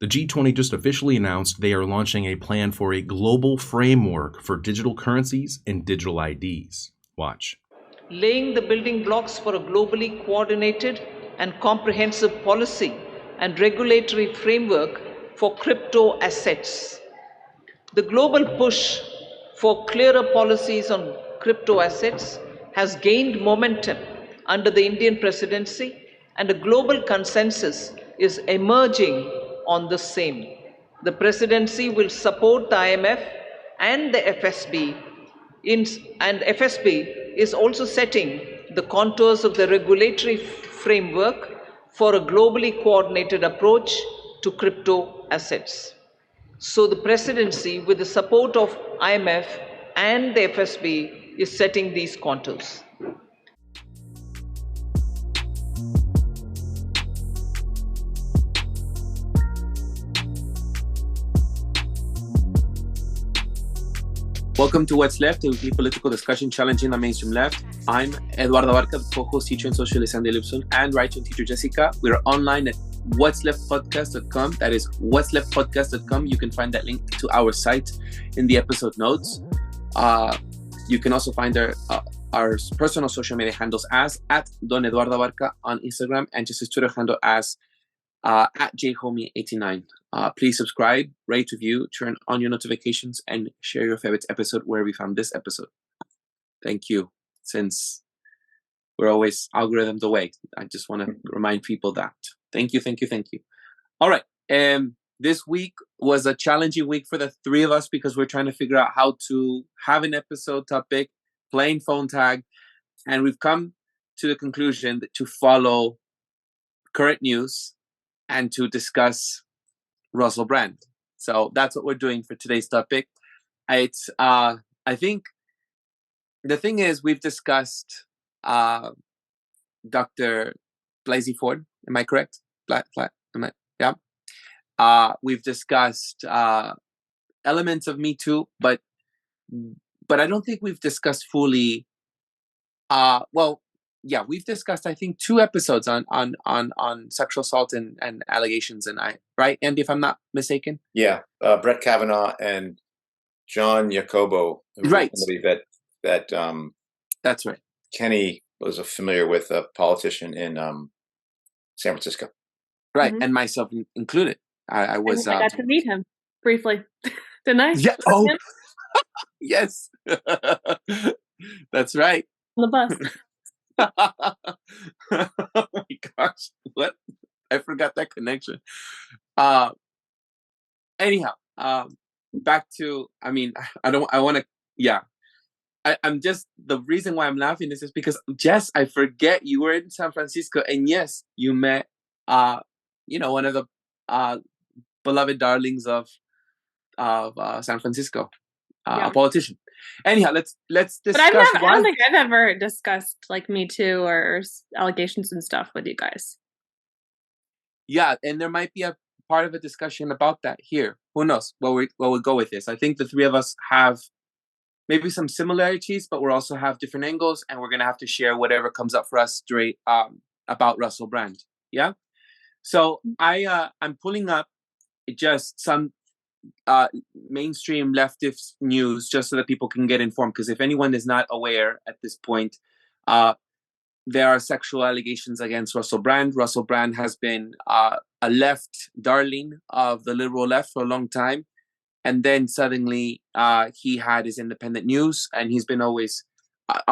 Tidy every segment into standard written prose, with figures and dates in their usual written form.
The G20 just officially announced they are launching a plan for a global framework for digital currencies and digital IDs. Watch. Laying the building blocks for a globally coordinated and comprehensive policy and regulatory framework for crypto assets. The global push for clearer policies on crypto assets has gained momentum under the Indian presidency, and a global consensus is emerging on the same. The presidency will support the IMF and the FSB, and FSB is also setting the contours of the regulatory framework for a globally coordinated approach to crypto assets. So the presidency, with the support of IMF and the FSB, is setting these contours. Welcome to What's Left, a weekly political discussion challenging the mainstream left. I'm Eduardo Barca, co-host, teacher and socialist Andy Lipson, and writer and teacher Jessica. We're online at what'sleftpodcast.com. That is what'sleftpodcast.com. You can find that link to our site in the episode notes. You can also find our personal social media handles as at Don Eduardo Barca on Instagram, and just his Twitter handle as at jhomie89. Please subscribe, rate, review, turn on your notifications, and share your favorite episode where we found this episode. Thank you. Since we're always algorithmed away, I just want to remind people that. Thank you. All right. This week was a challenging week for the three of us because we're trying to figure out how to have an episode topic, playing phone tag, and we've come to the conclusion that to follow current news and to discuss Russell Brand. So that's what we're doing for today's topic. It's I think the thing is we've discussed Dr. Blasey Ford. Am I correct? Yeah. We've discussed elements of Me Too, but I don't think we've discussed fully. We've discussed, I think, 2 episodes on sexual assault and allegations, right, Andy, if I'm not mistaken? Yeah, Brett Kavanaugh and John Jacobo, right? That that's right. Kenny was familiar with, a politician in San Francisco, right? Mm-hmm. And myself included. I was. I got to meet him briefly, didn't I? Yeah. Oh, yes. That's right. On the bus. Oh my gosh, what? I forgot that connection. Anyhow, back to, I'm just, the reason why I'm laughing is because, Jess, I forget you were in San Francisco, and yes, you met, one of the beloved darlings of San Francisco, a politician. Anyhow, let's discuss. But I don't think I've ever discussed like Me Too or allegations and stuff with you guys. Yeah, and there might be a part of a discussion about that here. Who knows? Where we'll go with this. I think the three of us have maybe some similarities, but we'll also have different angles, and we're gonna have to share whatever comes up for us straight about Russell Brand. Yeah. So I'm pulling up just some mainstream leftist news just so that people can get informed, because if anyone is not aware at this point, there are sexual allegations against Russell Brand. Russell Brand has been a left darling of the liberal left for a long time, and then suddenly he had his independent news, and he's been always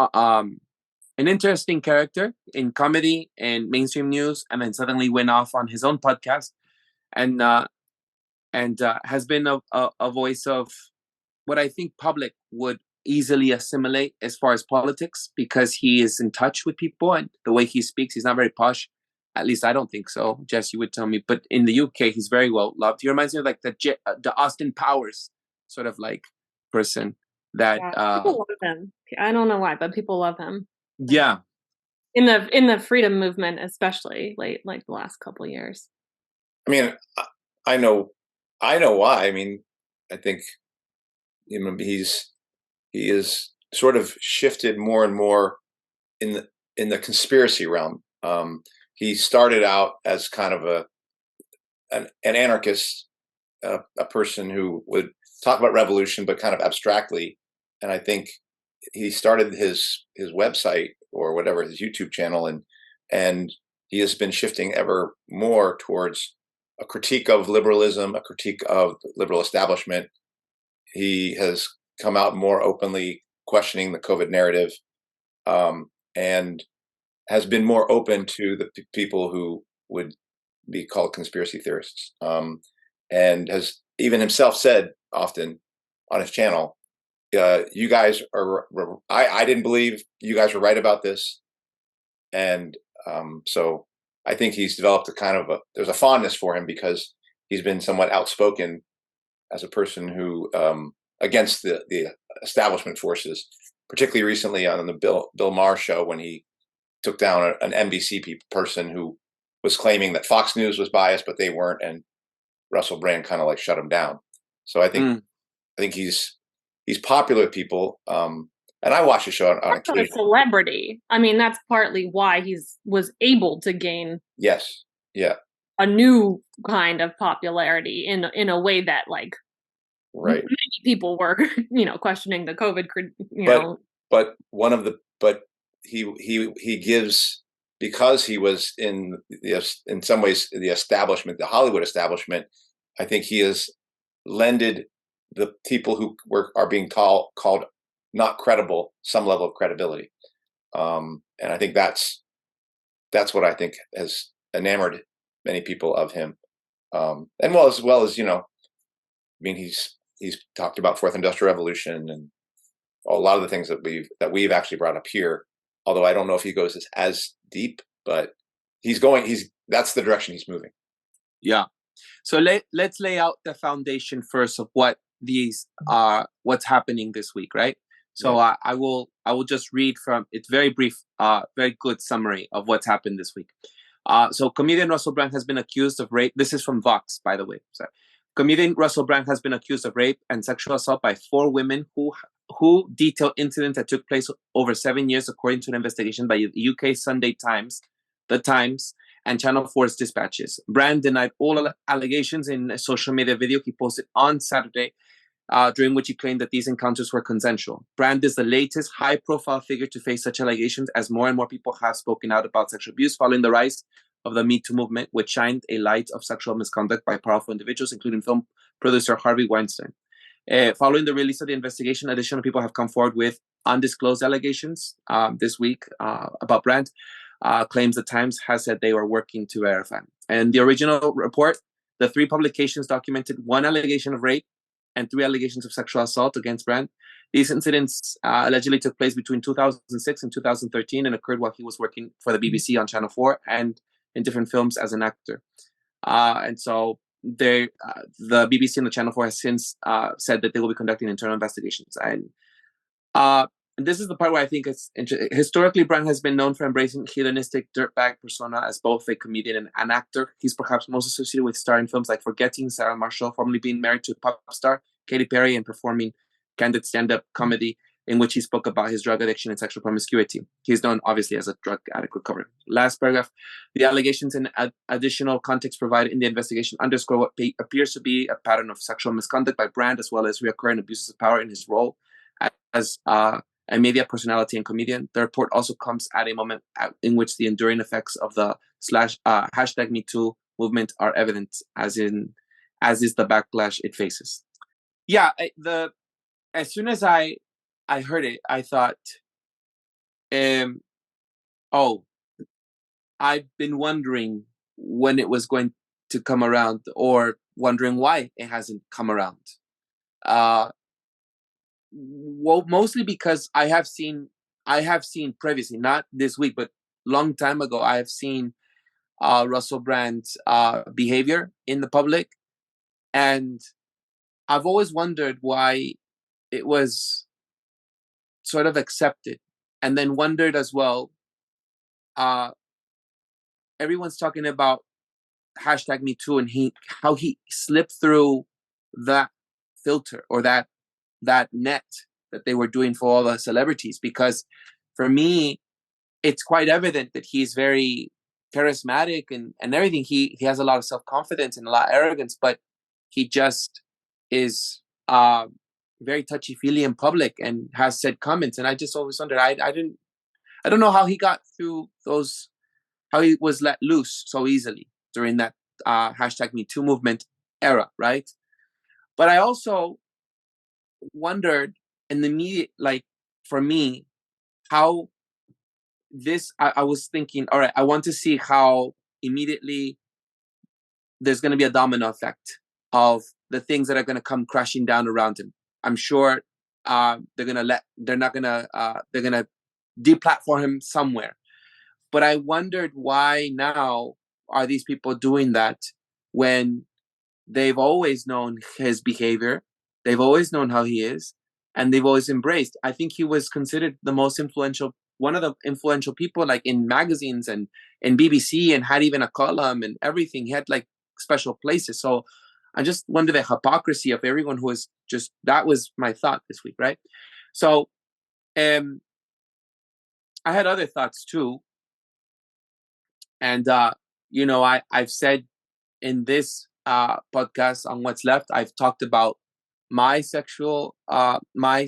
an interesting character in comedy and mainstream news, and then suddenly went off on his own podcast and has been a voice of what I think public would easily assimilate as far as politics, because he is in touch with people, and the way he speaks, he's not very posh. At least I don't think so. Jess, you would tell me. But in the UK, he's very well loved. He reminds me of like the Austin Powers sort of like person that people love him. I don't know why, but people love him. Yeah. In the freedom movement, especially like the last couple of years. I mean, I know why. I mean, I think he is sort of shifted more and more in the conspiracy realm. He started out as kind of an anarchist, a person who would talk about revolution, but kind of abstractly. And I think he started his website or whatever, his YouTube channel, and he has been shifting ever more towards a critique of liberalism, a critique of the liberal establishment. He has come out more openly questioning the COVID narrative, and has been more open to the people who would be called conspiracy theorists, and has even himself said often on his channel, you guys are, I didn't believe you guys were right about this. And so I think he's developed a kind of there's a fondness for him because he's been somewhat outspoken as a person who, against the establishment forces, particularly recently on the Bill Maher show, when he took down an NBC person who was claiming that Fox News was biased, but they weren't. And Russell Brand kind of like shut him down. So I think he's popular with people. And I watch the show on occasion. A celebrity. I mean, that's partly why was able to gain a new kind of popularity in a way that, like, right, many people were, questioning the COVID, But one of the he gives, because he was in some ways the establishment, the Hollywood establishment. I think he has lended the people who are being called not credible some level of credibility, and I think that's what I think has enamored many people of him, and as well as I mean, he's talked about Fourth Industrial Revolution and a lot of the things that we've actually brought up here. Although I don't know if he goes as deep, but that's the direction he's moving. Yeah. So let's lay out the foundation first of what these what's happening this week, right? So yeah. I will just read from, it's very brief, very good summary of what's happened this week. So comedian Russell Brand has been accused of rape. This is from Vox, by the way. Sorry. Comedian Russell Brand has been accused of rape and sexual assault by 4 women who detailed incidents that took place over 7 years, according to an investigation by the UK Sunday Times, The Times, and Channel 4's dispatches. Brand denied all allegations in a social media video he posted on Saturday, during which he claimed that these encounters were consensual. Brand is the latest high-profile figure to face such allegations, as more and more people have spoken out about sexual abuse following the rise of the Me Too movement, which shined a light of sexual misconduct by powerful individuals, including film producer Harvey Weinstein. Following the release of the investigation, additional people have come forward with undisclosed allegations this week about Brand, claims the Times has said they were working to verify. And the original report, the 3 publications documented 1 allegation of rape and 3 allegations of sexual assault against Brand. These incidents allegedly took place between 2006 and 2013 and occurred while he was working for the BBC on Channel 4 and in different films as an actor. And so the BBC and the Channel 4 has since said that they will be conducting internal investigations. And this is the part where I think it's interesting. Historically, Brand has been known for embracing hedonistic dirtbag persona as both a comedian and an actor. He's perhaps most associated with starring films like Forgetting Sarah Marshall, formerly being married to pop star Katy Perry, and performing candid stand-up comedy in which he spoke about his drug addiction and sexual promiscuity. He's known, obviously, as a drug addict recovery. Last paragraph, the allegations and additional context provided in the investigation underscore what appears to be a pattern of sexual misconduct by Brand, as well as recurring abuses of power in his role as a media personality and comedian. The report also comes at a moment in which the enduring effects of the hashtag #MeToo movement are evident, as is the backlash it faces. Yeah, as soon as I heard it, I thought, I've been wondering when it was going to come around, or wondering why it hasn't come around. Well, mostly because I have seen previously, not this week, but long time ago, I have seen Russell Brand's behavior in the public, and I've always wondered why it was sort of accepted, and then wondered as well, everyone's talking about hashtag #MeToo and how he slipped through that filter, or that net that they were doing for all the celebrities. Because for me, it's quite evident that he's very charismatic and everything. He has a lot of self-confidence and a lot of arrogance, but he just is very touchy-feely in public and has said comments. And I just always wondered, I don't know how he got through those, how he was let loose so easily during that hashtag #MeToo movement era, right? But I also wondered in the immediate, like for me, how this, I was thinking, all right, I want to see how immediately there's going to be a domino effect of the things that are going to come crashing down around him. I'm sure they're going to deplatform him somewhere. But I wondered why now are these people doing that when they've always known his behavior, they've always known how he is, and they've always embraced. I think he was considered the most influential, one of the influential people, like in magazines and in BBC, and had even a column and everything. He had like special places. So I just wonder the hypocrisy of everyone who was just, that was my thought this week, right? So I had other thoughts too. And, I've said in this podcast on What's Left, I've talked about my sexual, my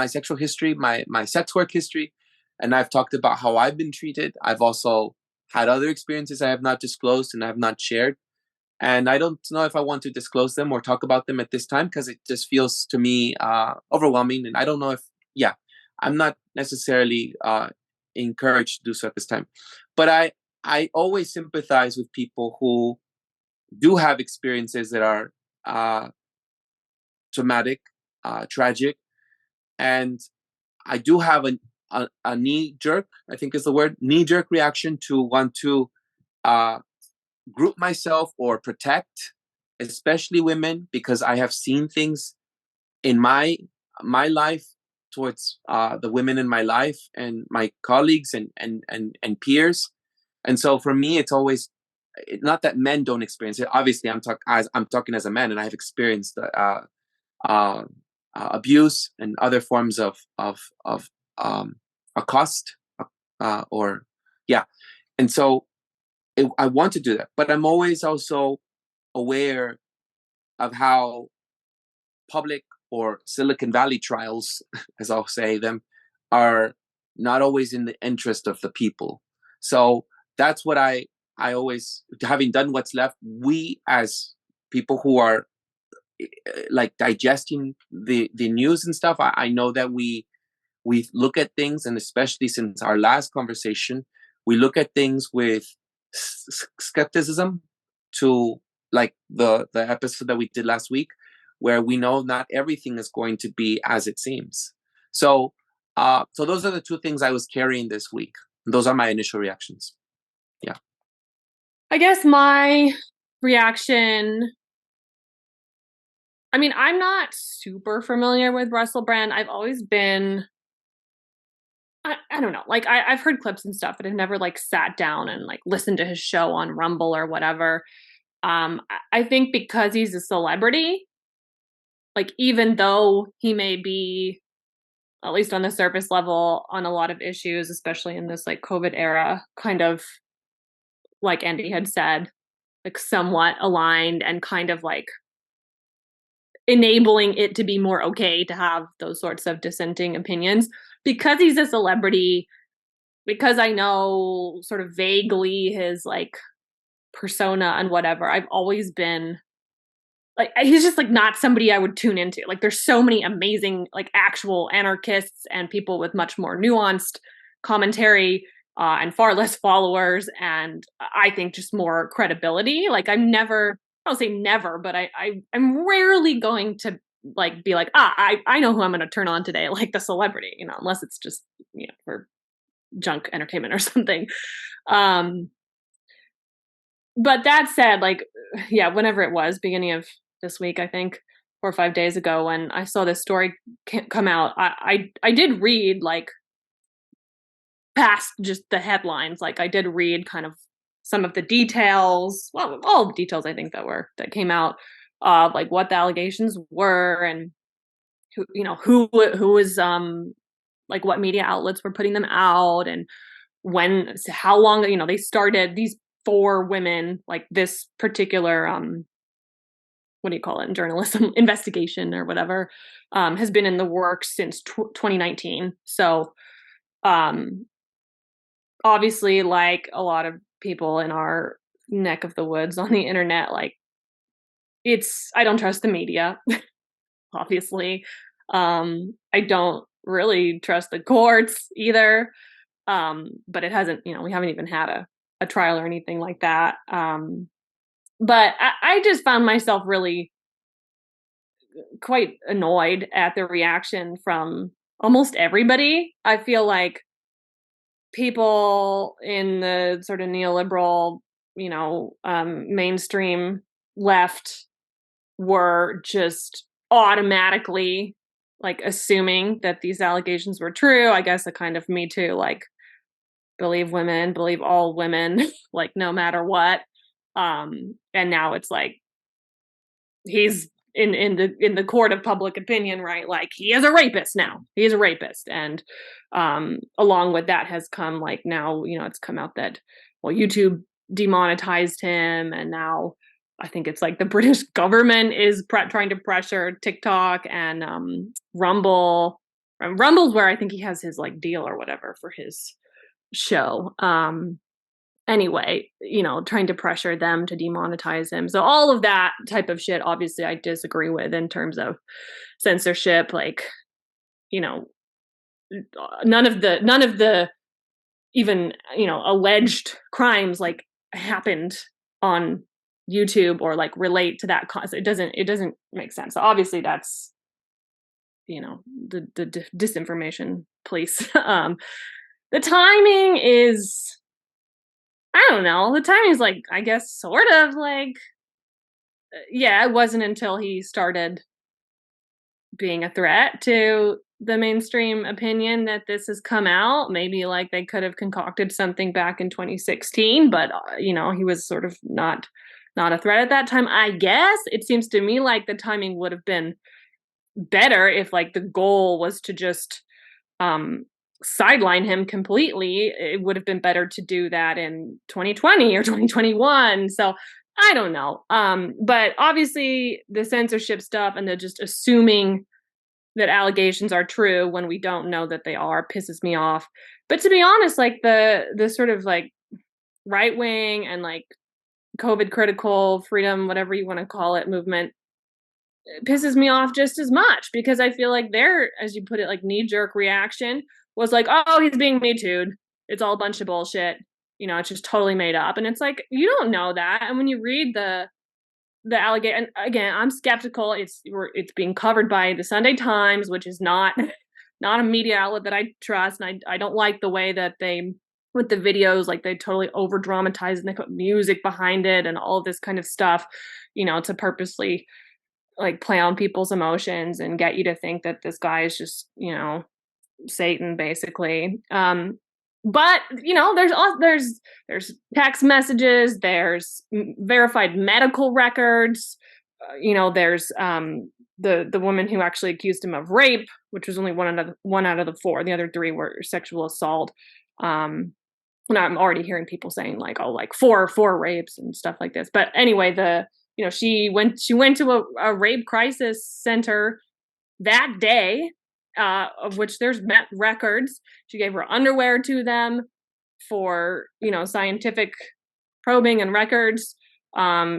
sexual history, my sex work history, and I've talked about how I've been treated. I've also had other experiences I have not disclosed and I have not shared. And I don't know if I want to disclose them or talk about them at this time, because it just feels to me overwhelming. And I don't know if, I'm not necessarily encouraged to do so at this time. But I always sympathize with people who do have experiences that are traumatic, tragic. And I do have a knee-jerk, I think is the word, knee-jerk reaction to want to group myself or protect, especially women, because I have seen things in my life towards the women in my life and my colleagues and peers. And so for me, it's always, not that men don't experience it. Obviously, I'm talking as a man, and I've experienced abuse and other forms of accost, and so I want to do that, but I'm always also aware of how public or Silicon Valley trials, as I'll say them, are not always in the interest of the people. So that's what I always, having done What's Left, we as people who are like digesting the news and stuff, I know that we look at things, and especially since our last conversation, we look at things with skepticism, to like the episode that we did last week, where we know not everything is going to be as it seems. So those are the two things I was carrying this week. Those are my initial reactions. Yeah. I guess my reaction, I mean, I'm not super familiar with Russell Brand. I've always been, I don't know, like I've heard clips and stuff, but I've never like sat down and like listened to his show on Rumble or whatever. I think because he's a celebrity, like even though he may be, at least on the surface level, on a lot of issues, especially in this like COVID era, kind of like Andy had said, like somewhat aligned and kind of like enabling it to be more okay to have those sorts of dissenting opinions. Because he's a celebrity, because I know sort of vaguely his like persona and whatever, I've always been like, he's just like not somebody I would tune into. Like there's so many amazing like actual anarchists and people with much more nuanced commentary and far less followers, and I think just more credibility. Like I'm never, I don't say never, but I'm rarely going to like be like, I know who I'm going to turn on today, like the celebrity, unless it's just, for junk entertainment or something. But that said, like, whenever it was, beginning of this week, I think 4 or 5 days ago, when I saw this story come out, I did read like past just the headlines. Like I did read kind of some of the details, well, all the details I think that came out, like what the allegations were and who was like what media outlets were putting them out and how long, you know, they started these 4 women, like this particular, what do you call it in journalism, investigation or whatever, has been in the works since 2019. So, obviously, like a lot of people in our neck of the woods on the internet, like I don't trust the media, obviously. I don't really trust the courts either. But it hasn't, you know, we haven't even had a trial or anything like that. But I just found myself really quite annoyed at the reaction from almost everybody. I feel like people in the sort of neoliberal, you know, mainstream left were just automatically like assuming that these allegations were true. I guess a kind of Me Too, like believe women, believe all women, like no matter what. And now it's like he's in the court of public opinion, right? Like he is a rapist now. He is a rapist. And along with that has come like now, you know, it's come out that, well, YouTube demonetized him, and now I think it's like the British government is trying to pressure TikTok and Rumble. Rumble's where I think he has his like deal or whatever for his show. Anyway, you know, trying to pressure them to demonetize him. So all of that type of shit, obviously, I disagree with in terms of censorship. Like, you know, none of the even, you know, alleged crimes like happened on YouTube or like relate to that cause. It doesn't make sense. So obviously that's, you know, the disinformation police. The timing is, I don't know. The timing is like, I guess, sort of like, yeah, it wasn't until he started being a threat to the mainstream opinion that this has come out. Maybe like they could have concocted something back in 2016, but you know, he was sort of not a threat at that time. I guess it seems to me like the timing would have been better if like the goal was to just sideline him completely. It would have been better to do that in 2020 or 2021. So I don't know. But obviously the censorship stuff and the just assuming that allegations are true when we don't know that they are pisses me off. But to be honest, like the sort of like right wing and like COVID critical freedom, whatever you want to call it, movement pisses me off just as much, because I feel like their, as you put it, like knee-jerk reaction was like, oh, he's being Me Too'd. It's all a bunch of bullshit. You know, it's just totally made up. And it's like, you don't know that. And when you read the allegation, and again, I'm skeptical. It's being covered by the Sunday Times, which is not a media outlet that I trust. And I don't like the way that they, with the videos, like they totally over dramatize and they put music behind it and all of this kind of stuff, you know, to purposely like play on people's emotions and get you to think that this guy is just, you know, Satan basically. But you know, there's text messages, there's verified medical records, you know, there's the woman who actually accused him of rape, which was only one out of the 4. The other 3 were sexual assault. And I'm already hearing people saying like, oh, like four rapes and stuff like this. But anyway, you know, she went to a rape crisis center that day, of which there's records. She gave her underwear to them for, you know, scientific probing and records.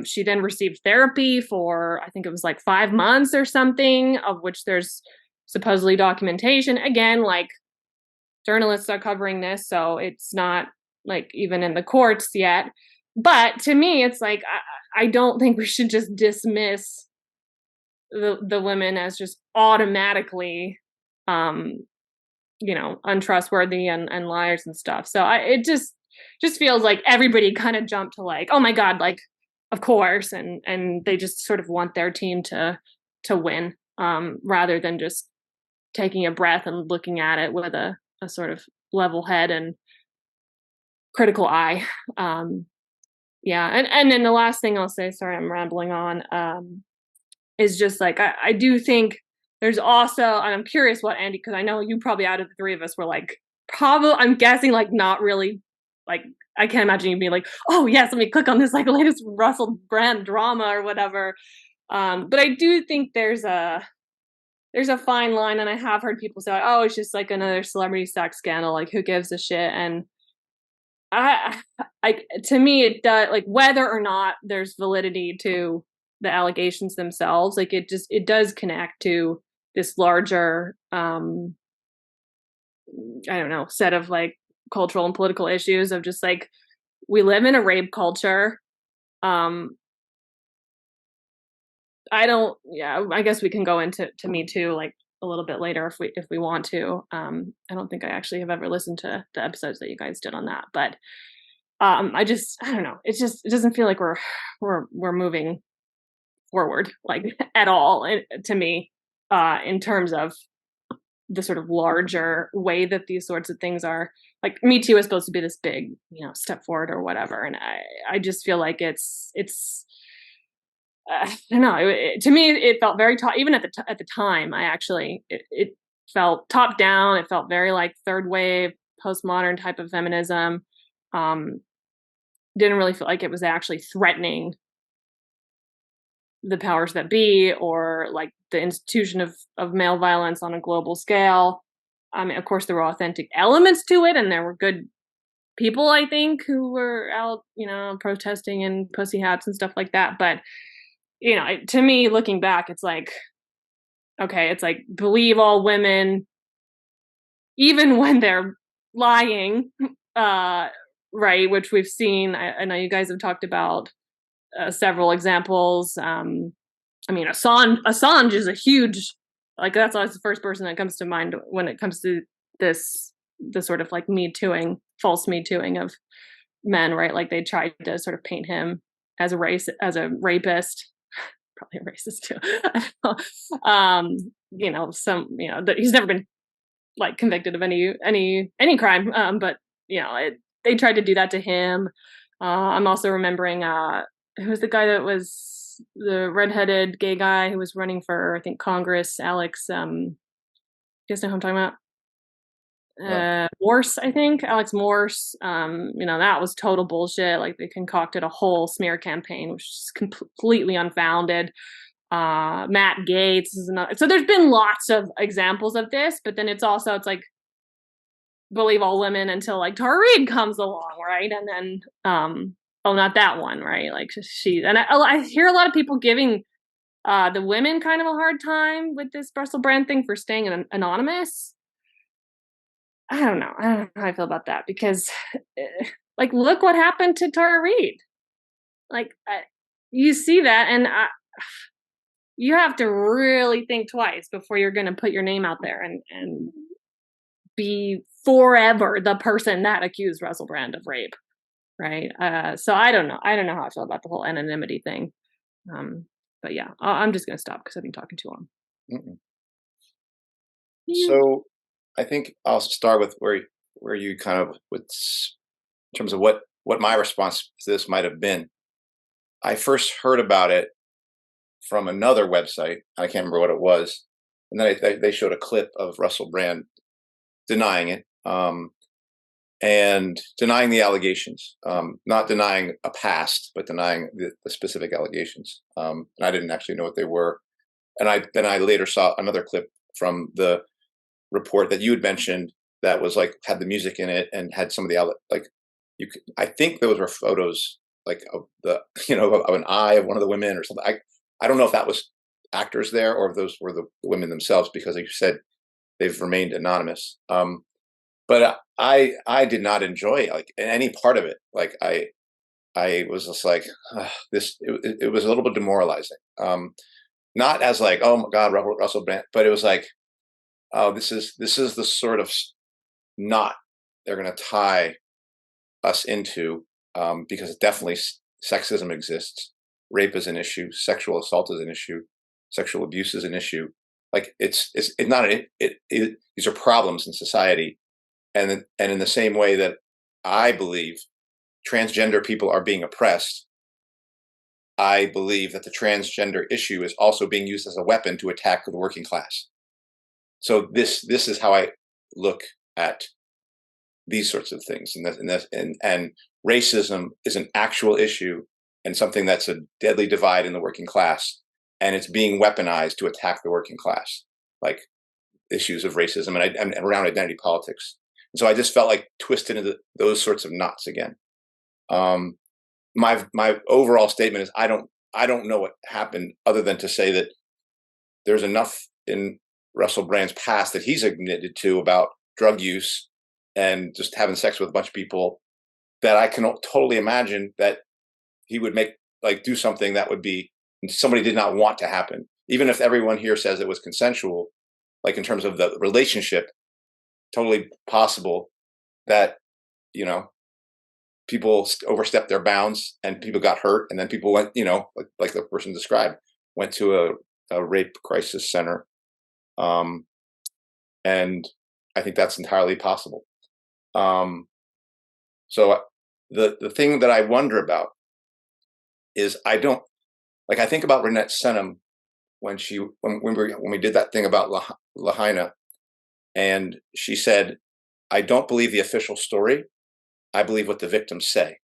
She then received therapy for, I think it was like 5 months or something, of which there's supposedly documentation. Again, like journalists are covering this, so it's not like even in the courts yet. But to me, it's like, I don't think we should just dismiss the women as just automatically, you know, untrustworthy and liars and stuff. So it just feels like everybody kind of jumped to like, oh my God, like, of course. And they just sort of want their team to win, rather than just taking a breath and looking at it with a sort of level head and critical eye. Yeah. And then the last thing I'll say, sorry, I'm rambling on, is just like, I do think there's also, and I'm curious what Andy, because I know you probably out of the 3 of us were like probably, I'm guessing, like, not really, like, I can't imagine you being like, oh yes, let me click on this like latest Russell Brand drama or whatever. But I do think there's a fine line, and I have heard people say, oh, it's just like another celebrity sex scandal, like who gives a shit? And I, to me, it does, like, whether or not there's validity to the allegations themselves, like it does connect to this larger, I don't know, set of like cultural and political issues of just like, we live in a rape culture. Um, I guess we can go into Me Too like a little bit later if we want to. I don't think I actually have ever listened to the episodes that you guys did on that, but I don't know. It doesn't feel like we're moving forward like at all to me, in terms of the sort of larger way that these sorts of things are, like, Me Too is supposed to be this big, step forward or whatever. And I just feel like it's I don't know. To me, it felt very top. Even at the time, it felt top down. It felt very like third wave, postmodern type of feminism. Um, didn't really feel like it was actually threatening the powers that be, or like the institution of male violence on a global scale. I mean, of course, there were authentic elements to it, and there were good people, I think, who were out, protesting in pussy hats and stuff like that. But to me, looking back, it's like, okay, it's like, believe all women, even when they're lying, right? Which we've seen. I know you guys have talked about several examples. I mean, Assange is a huge, like, that's always the first person that comes to mind when it comes to the sort of like false Me Tooing of men, right? Like, they tried to sort of paint him as a rapist, probably a racist too. He's never been like convicted of any crime, but they tried to do that to him. I'm also remembering who was the guy that was the redheaded gay guy who was running for, I think, Congress, Alex, you guys know who I'm talking about? Morse, I think, Alex Morse. That was total bullshit. Like, they concocted a whole smear campaign, which is completely unfounded. Matt Gaetz is another. So there's been lots of examples of this, but then it's like, believe all women until like Tara Reid comes along, right? And then, not that one, right? Like, I hear a lot of people giving the women kind of a hard time with this Russell Brand thing for staying anonymous. I don't know how I feel about that, because like, look what happened to Tara Reid. Like, you see that, and you have to really think twice before you're going to put your name out there and be forever the person that accused Russell Brand of rape, right? So I don't know how I feel about the whole anonymity thing. But yeah, I'm just going to stop because I've been talking too long. Mm-mm. So I think I'll start with where you kind of, in terms of what my response to this might have been. I first heard about it from another website. I can't remember what it was, and then they showed a clip of Russell Brand denying it, and denying the allegations, not denying a past, but denying the specific allegations. And I didn't actually know what they were. And I later saw another clip from the report that you had mentioned that was like, had the music in it and had some of the I think those were photos like of of an eye of one of the women or something. I don't know if that was actors there or if those were the women themselves, because like you said, they've remained anonymous. But I did not enjoy like any part of it. Like, I was just like, this. It was a little bit demoralizing. Not as like, oh my God, Russell Brand, but it was like, oh, this is the sort of knot they're going to tie us into, because definitely sexism exists, rape is an issue, sexual assault is an issue, sexual abuse is an issue. Like, it's not these are problems in society, and in the same way that I believe transgender people are being oppressed, I believe that the transgender issue is also being used as a weapon to attack the working class. So this is how I look at these sorts of things, and racism is an actual issue and something that's a deadly divide in the working class, and it's being weaponized to attack the working class, like issues of racism and around identity politics. And so I just felt like twisted into those sorts of knots again. My overall statement is I don't know what happened, other than to say that there's enough in Russell Brand's past that he's admitted to about drug use and just having sex with a bunch of people, that I can totally imagine that he would do something that would be somebody did not want to happen. Even if everyone here says it was consensual, like in terms of the relationship, totally possible that, people overstepped their bounds and people got hurt, and then people went, like the person described, went to a rape crisis center. And I think that's entirely possible. So the thing that I wonder about is I think about Renette Senum when we did that thing about Lahaina, and she said, "I don't believe the official story. I believe what the victims say."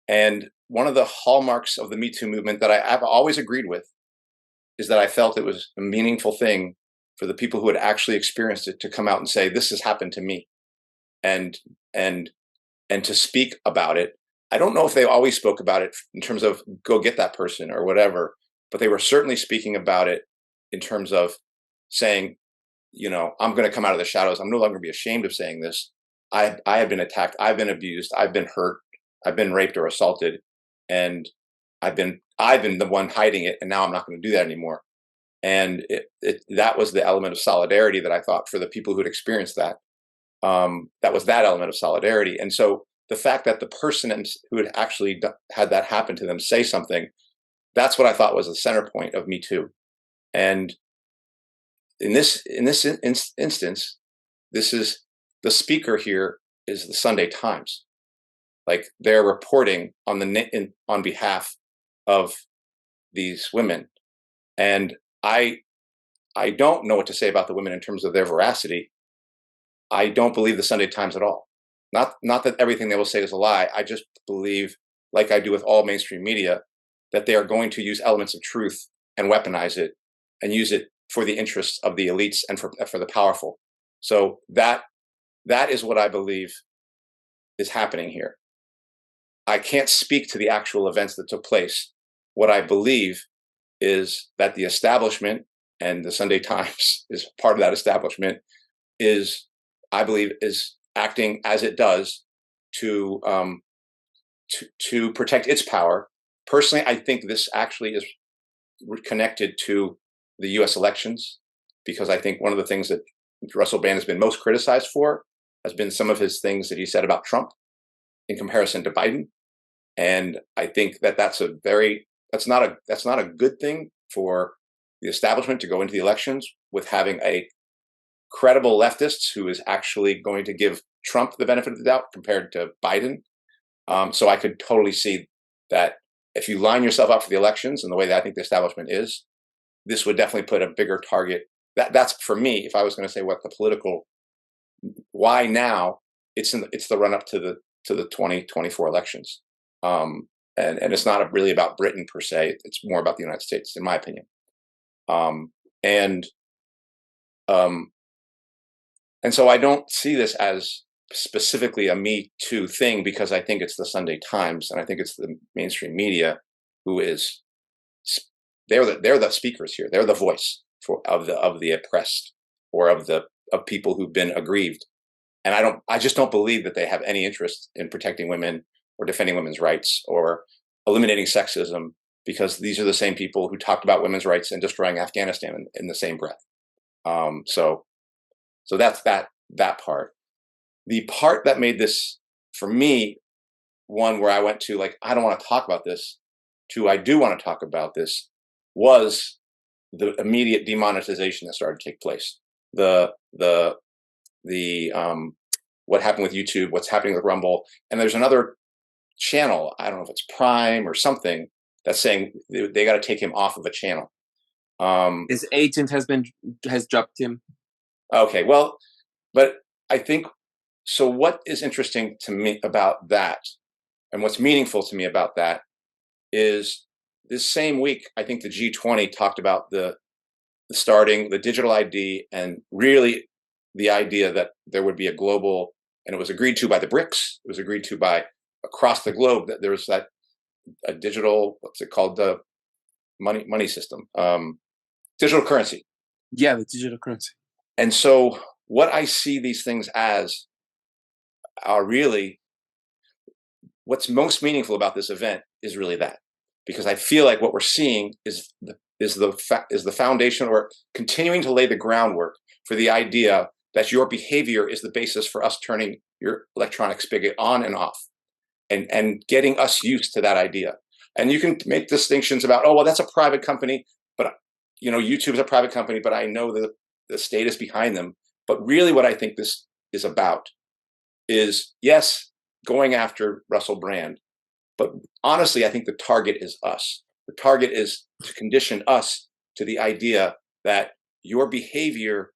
And one of the hallmarks of the Me Too movement that I've always agreed with is that I felt it was a meaningful thing for the people who had actually experienced it to come out and say, "This has happened to me," and to speak about it. I don't know if they always spoke about it in terms of go get that person or whatever, but they were certainly speaking about it in terms of saying, I'm going to come out of the shadows. I'm no longer going to be ashamed of saying this. I have been attacked. I've been abused. I've been hurt. I've been raped or assaulted, and I've been the one hiding it. And now I'm not going to do that anymore. And that was the element of solidarity that I thought for the people who'd experienced that. That was that element of solidarity. And so the fact that the person who had actually had that happen to them say something, that's what I thought was the center point of Me Too. And in this instance, this is the speaker here is the Sunday Times. Like, they're reporting on behalf of these women. And I don't know what to say about the women in terms of their veracity. I don't believe the Sunday Times at all. Not that everything they will say is a lie. I just believe, like I do with all mainstream media, that they are going to use elements of truth and weaponize it and use it for the interests of the elites and for the powerful. So that is what I believe is happening here. I can't speak to the actual events that took place. What I believe is that the establishment, and the Sunday Times is part of that establishment, I believe is acting as it does to protect its power. Personally, I think this actually is connected to the U.S. elections, because I think one of the things that Russell Brand has been most criticized for has been some of his things that he said about Trump in comparison to Biden. And I think that's not a good thing for the establishment to go into the elections with having a credible leftist who is actually going to give Trump the benefit of the doubt compared to Biden. So I could totally see that if you line yourself up for the elections in the way that I think the establishment is, this would definitely put a bigger target. That's for me. If I was going to say what the political why now, it's the run up to the 2024 elections, and it's not really about Britain per se. It's more about the United States, in my opinion. And so I don't see this as specifically a Me Too thing, because I think it's the Sunday Times, and I think it's the mainstream media who is they're the speakers here. They're the voice of the oppressed, or of people who've been aggrieved. And I just don't believe that they have any interest in protecting women or defending women's rights or eliminating sexism, because these are the same people who talked about women's rights and destroying Afghanistan in the same breath. So that's that part. The part that made this, for me, one where I went to, like, I don't want to talk about this, to I do want to talk about this, was the immediate demonetization that started to take place. The what happened with YouTube, what's happening with Rumble, and there's another channel, I don't know if it's Prime or something, that's saying they got to take him off of a channel. His agent has dropped him. Okay, well, but I think So what is interesting to me about that, and what's meaningful to me about that, is this same week, I think the G20 talked about the starting the digital ID, and really the idea that there would be a global, and it was agreed to by the BRICS, it was agreed to by across the globe, that there was that a digital, what's it called, the money system, digital currency. Yeah, the digital currency. And so what I see these things as are really, what's most meaningful about this event is really that, because I feel like what we're seeing is the foundation, or continuing to lay the groundwork for the idea that your behavior is the basis for us turning your electronic spigot on and off, and getting us used to that idea. And you can make distinctions about, oh, well, that's a private company, but YouTube's a private company, but I know the state is behind them. But really what I think this is about is, yes, going after Russell Brand, but honestly, I think the target is us. The target is to condition us to the idea that your behavior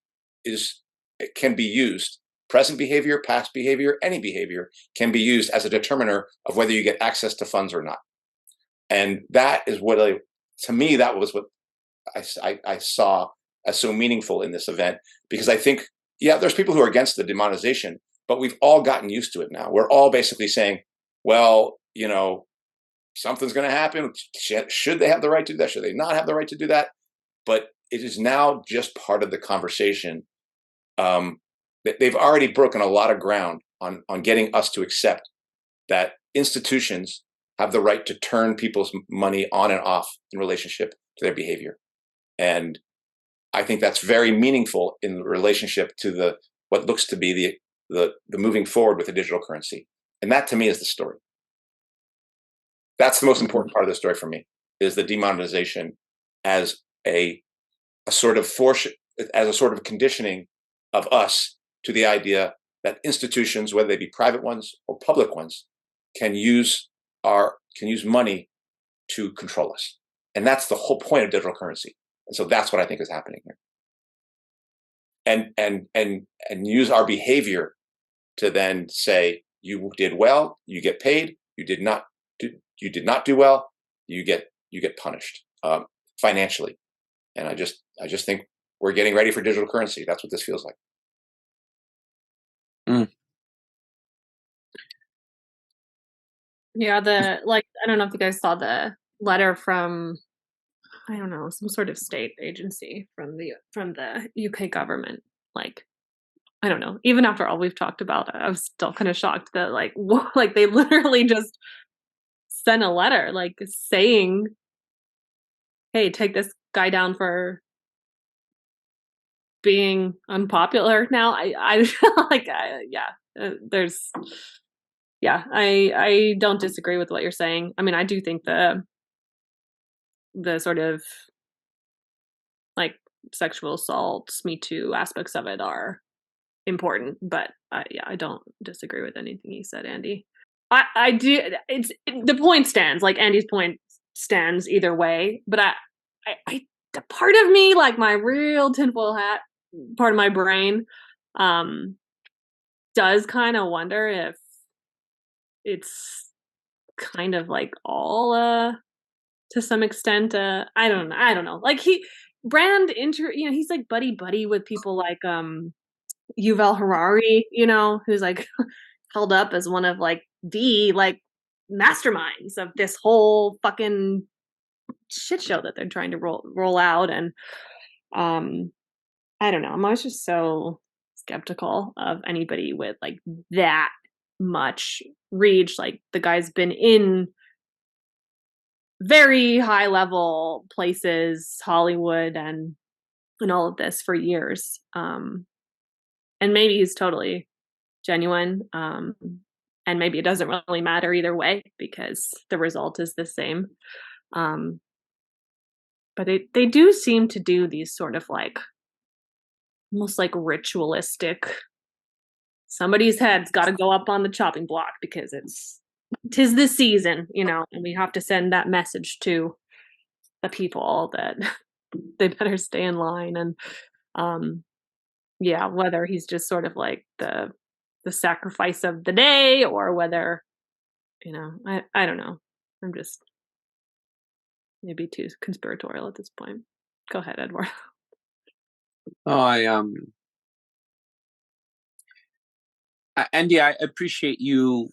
can be used, present behavior, past behavior, any behavior can be used as a determiner of whether you get access to funds or not. And that is what, to me, that was what I saw as so meaningful in this event, because I think, yeah, there's people who are against the demonetization, but we've all gotten used to it now. We're all basically saying, well, something's going to happen. Should they have the right to do that? Should they not have the right to do that? But it is now just part of the conversation. They've already broken a lot of ground on getting us to accept that institutions have the right to turn people's money on and off in relationship to their behavior. And I think that's very meaningful in relationship to what looks to be the moving forward with the digital currency. And that, to me, is the story. That's the most important part of the story for me, is the demonetization as a sort of force, as a sort of conditioning of us to the idea that institutions, whether they be private ones or public ones, can use money to control us. And that's the whole point of digital currency. And so that's what I think is happening here. And use our behavior to then say, you did well, you get paid. You did not do well, you get punished financially. And I just think we're getting ready for digital currency. That's what this feels like. Yeah, I don't know if you guys saw the letter from, I don't know, some sort of state agency from the UK government. Like, I don't know. Even after all we've talked about, I was still kind of shocked that like they literally just sent a letter saying, "Hey, take this guy down for being unpopular." Now, I don't disagree with what you're saying. I mean, I do think the sort of sexual assaults, Me Too aspects of it are important, but I don't disagree with anything you said, Andy. I do. The point stands. Andy's point stands either way, but I the part of me, my real tinfoil hat part of my brain, does kind of wonder if it's kind of all to some extent. I don't know. Brand he's buddy with people like Yuval Harari, who's held up as one of the masterminds of this whole fucking shit show that they're trying to roll out. And I don't know, I'm always just so skeptical of anybody with that much reach. The guy's been in very high level places, Hollywood and all of this for years. And maybe he's totally genuine. And maybe it doesn't really matter either way because the result is the same. But they do seem to do these sort of almost ritualistic, somebody's head's got to go up on the chopping block because tis this season, and we have to send that message to the people that they better stay in line. And whether he's just sort of the the sacrifice of the day, or whether, you know, I don't know. I'm just maybe too conspiratorial at this point. Go ahead, Edward. Oh, Andy, I appreciate you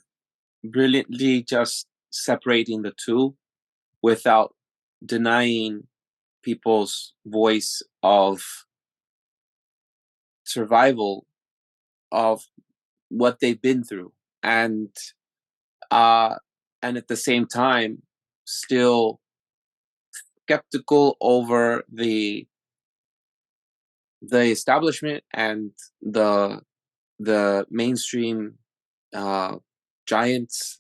brilliantly just separating the two without denying people's voice of survival of what they've been through, and at the same time still skeptical over the establishment and the mainstream giants,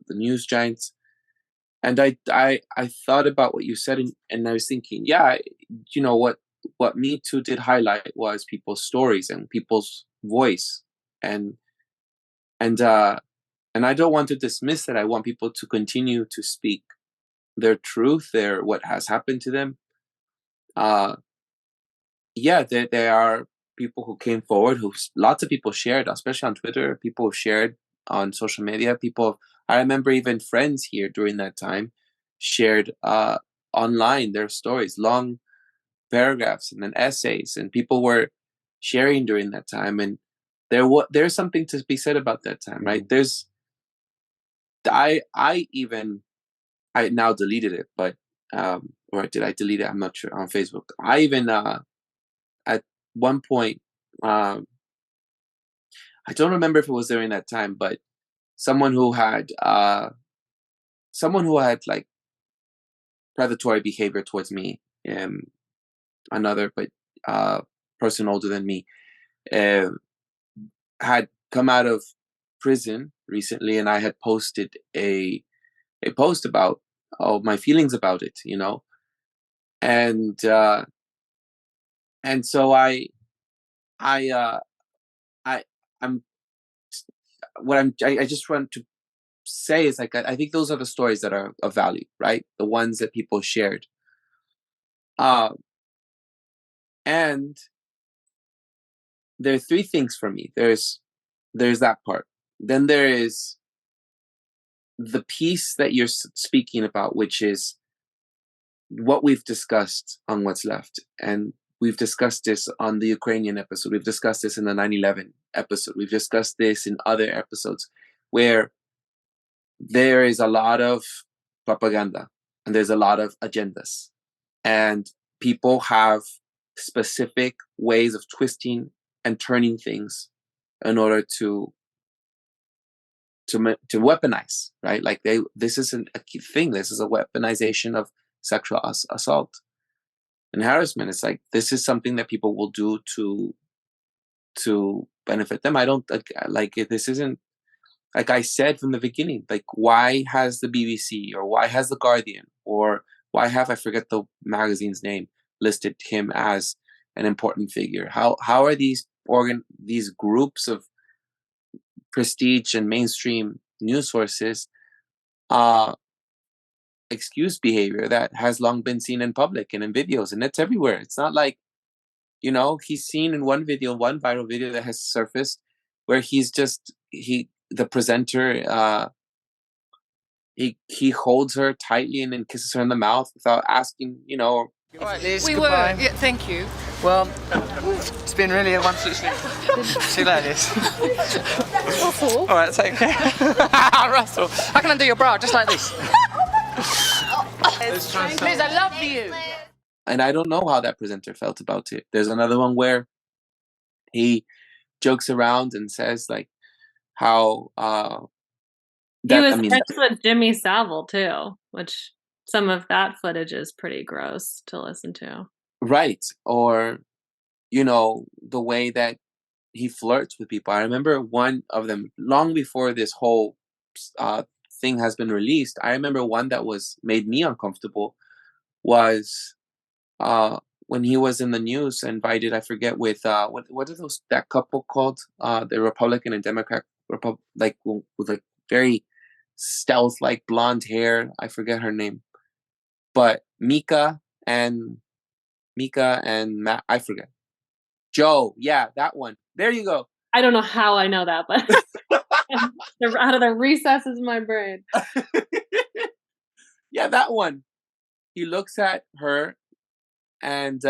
the news giants. And I thought about what you said, and I was thinking, yeah, you know what Me Too did highlight was people's stories and people's voice, and I don't want to dismiss that. I want people to continue to speak their truth, what has happened to them. Yeah, there are people who came forward, lots of people shared, especially on Twitter. People who shared on social media. I remember even friends here during that time shared online their stories, long paragraphs and then essays, and people were sharing during that time. And there's something to be said about that time, right? There's I now deleted it, but or did I delete it? I'm not sure, on Facebook. I even at one point, I don't remember if it was during that time, but someone who had like predatory behavior towards me, another person older than me, had come out of prison recently, and I had posted a post about my feelings about it, you know, and so I just want to say is, like, I think those are the stories that are of value, right? The ones that people shared. And there are three things for me. There's that part. Then there is the piece that you're speaking about, which is what we've discussed on What's Left. And we've discussed this on the Ukrainian episode. We've discussed this in the 9/11 episode. We've discussed this in other episodes where there is a lot of propaganda and there's a lot of agendas. And people have specific ways of twisting and turning things in order to weaponize, right? Like this isn't a key thing. This is a weaponization of sexual assault and harassment. It's like, this is something that people will do to benefit them. I don't like it. This isn't, like I said from the beginning, like, why has the BBC or why has the Guardian or why have, I forget the magazine's name, listed him as an important figure? How are these groups of prestige and mainstream news sources excuse behavior that has long been seen in public and in videos, and it's everywhere? It's not like, you know, he's seen in one viral video that has surfaced where the presenter, he holds her tightly and then kisses her in the mouth without asking, you know. Right, Liz, we goodbye. were. Yeah, thank you. Well, it's been really a wonderful experience. See you later, Liz. Russell. All right, take care. Russell. I can undo your bra just like this. Liz, I love you. And I don't know how that presenter felt about it. There's another one where he jokes around and says, like, how he was friends with Jimmy Savile too, which some of that footage is pretty gross to listen to. Right. Or, you know, the way that he flirts with people. I remember one of them, long before this whole thing has been released, I remember one that made me uncomfortable was when he was in the news, invited, I forget, with what are that couple called? The Republican and Democrat, like with like very stealth, like blonde hair. I forget her name, but Mika and Matt, I forget. Joe, yeah, that one. There you go. I don't know how I know that, but they're out of the recesses of my brain. Yeah, that one. He looks at her, and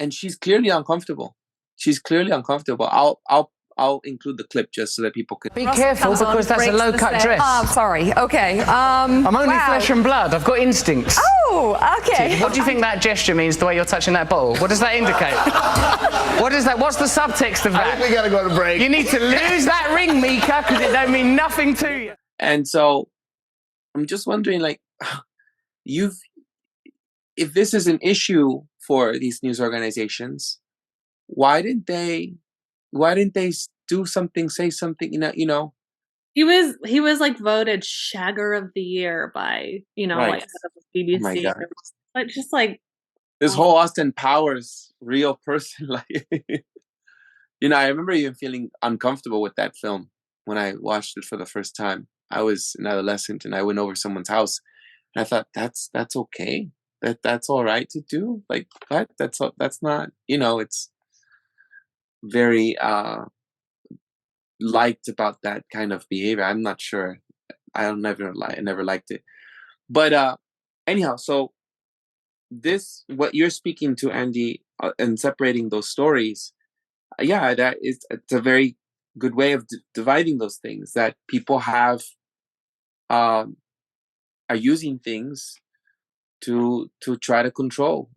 she's clearly uncomfortable. She's clearly uncomfortable. I'll include the clip just so that people can. Be careful, because that's a low-cut dress. Oh, sorry. Okay. I'm only flesh and blood. I've got instincts. Oh, okay. What do you think that gesture means, the way you're touching that bottle? What does that indicate? What is that? What's the subtext of that? I think we gotta go to break. You need to lose that ring, Mika, because it don't mean nothing to you. And so I'm just wondering, like, if this is an issue for these news organizations, why didn't they do something, say something, you know? He was like voted Shagger of the Year by, Right. like BBC. Oh my God. Like, just like This whole Austin Powers real person, like, I remember even feeling uncomfortable with that film when I watched it for the first time. I was an adolescent and I went over someone's house, and I thought, that's okay. That's all right to do. Like, what? That's not, it's very liked about that kind of behavior. I'm not sure. I never liked it. But anyhow, so what you're speaking to, Andy, and separating those stories, it's a very good way of dividing those things, that people are using things to try to control.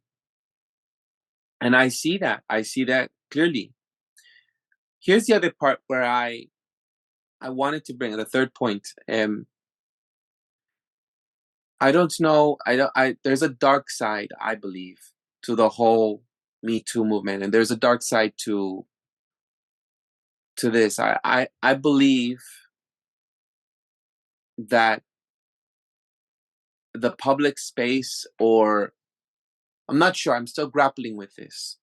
And I see that clearly. Here's the other part where I wanted to bring the third point. I don't know. There's a dark side, I believe, to the whole Me Too movement, and there's a dark side to this. I believe that the public space, or I'm not sure, I'm still grappling with this,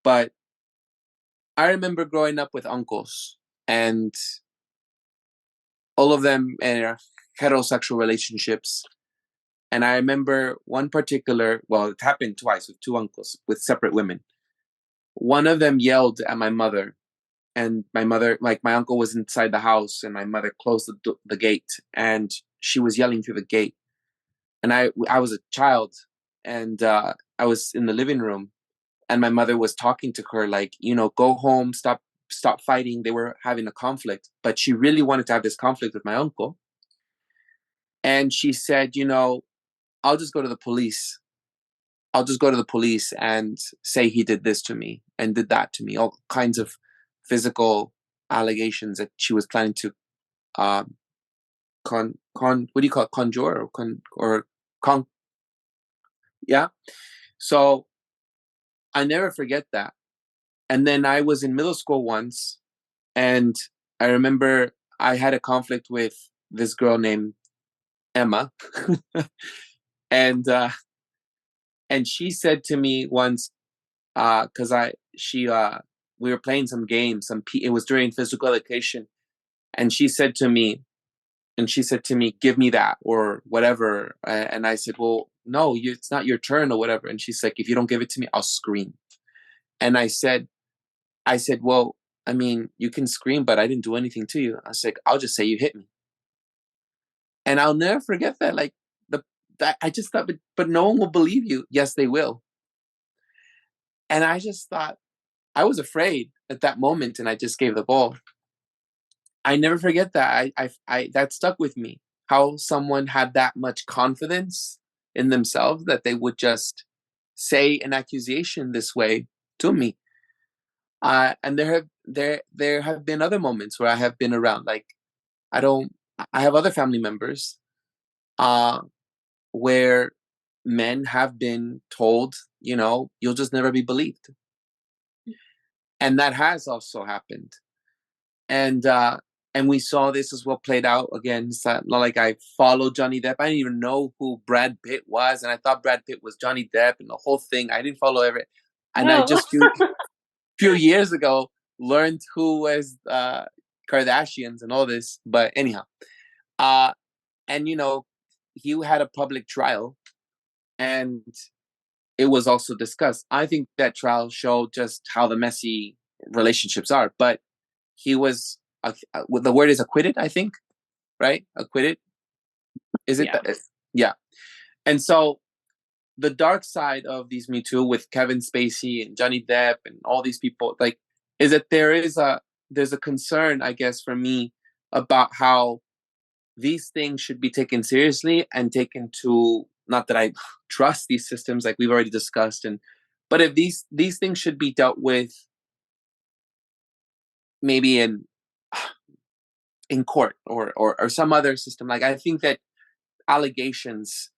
but I remember growing up with uncles, and all of them are heterosexual relationships. And I remember one particular, well, it happened twice with two uncles with separate women. One of them yelled at my mother, and my mother, like, my uncle was inside the house, and my mother closed the gate, and she was yelling through the gate. And I was a child, and I was in the living room, and my mother was talking to her, like, go home, stop fighting. They were having a conflict, but she really wanted to have this conflict with my uncle. And she said, I'll just go to the police. I'll just go to the police and say he did this to me and did that to me. All kinds of physical allegations that she was planning to what do you call it? Conjure yeah. So I never forget that. And then I was in middle school once, and I remember I had a conflict with this girl named Emma. And she said to me once, because we were playing some games, it was during physical education, and she said to me, give me that or whatever. And I said, well, no, it's not your turn or whatever. And she's like, if you don't give it to me, I'll scream. And I said, well, I mean, you can scream, but I didn't do anything to you. I was like, I'll just say you hit me. And I'll never forget that. Like, I just thought, but no one will believe you. Yes, they will. And I just thought, I was afraid at that moment, and I just gave the ball. I never forget that. I that stuck with me. How someone had that much confidence in themselves that they would just say an accusation this way to me. And there have been other moments where I have been around. Like, I have other family members where men have been told, you'll just never be believed. And that has also happened. And we saw this as well played out again. It's not like I followed Johnny Depp. I didn't even know who Brad Pitt was, and I thought Brad Pitt was Johnny Depp and the whole thing. I didn't follow everything. And No. I just few years ago learned who was Kardashians and all this. But anyhow, and he had a public trial, and it was also discussed. I think that trial showed just how the messy relationships are, but he was the word is acquitted, I think, right? Acquitted. Is it? Yeah. Yeah. And so the dark side of these Me Too with Kevin Spacey and Johnny Depp and all these people, like, is that there's a concern, I guess, for me about how these things should be taken seriously and taken to, not that I trust these systems like we've already discussed, but if these things should be dealt with maybe in court or some other system. Like, I think that allegations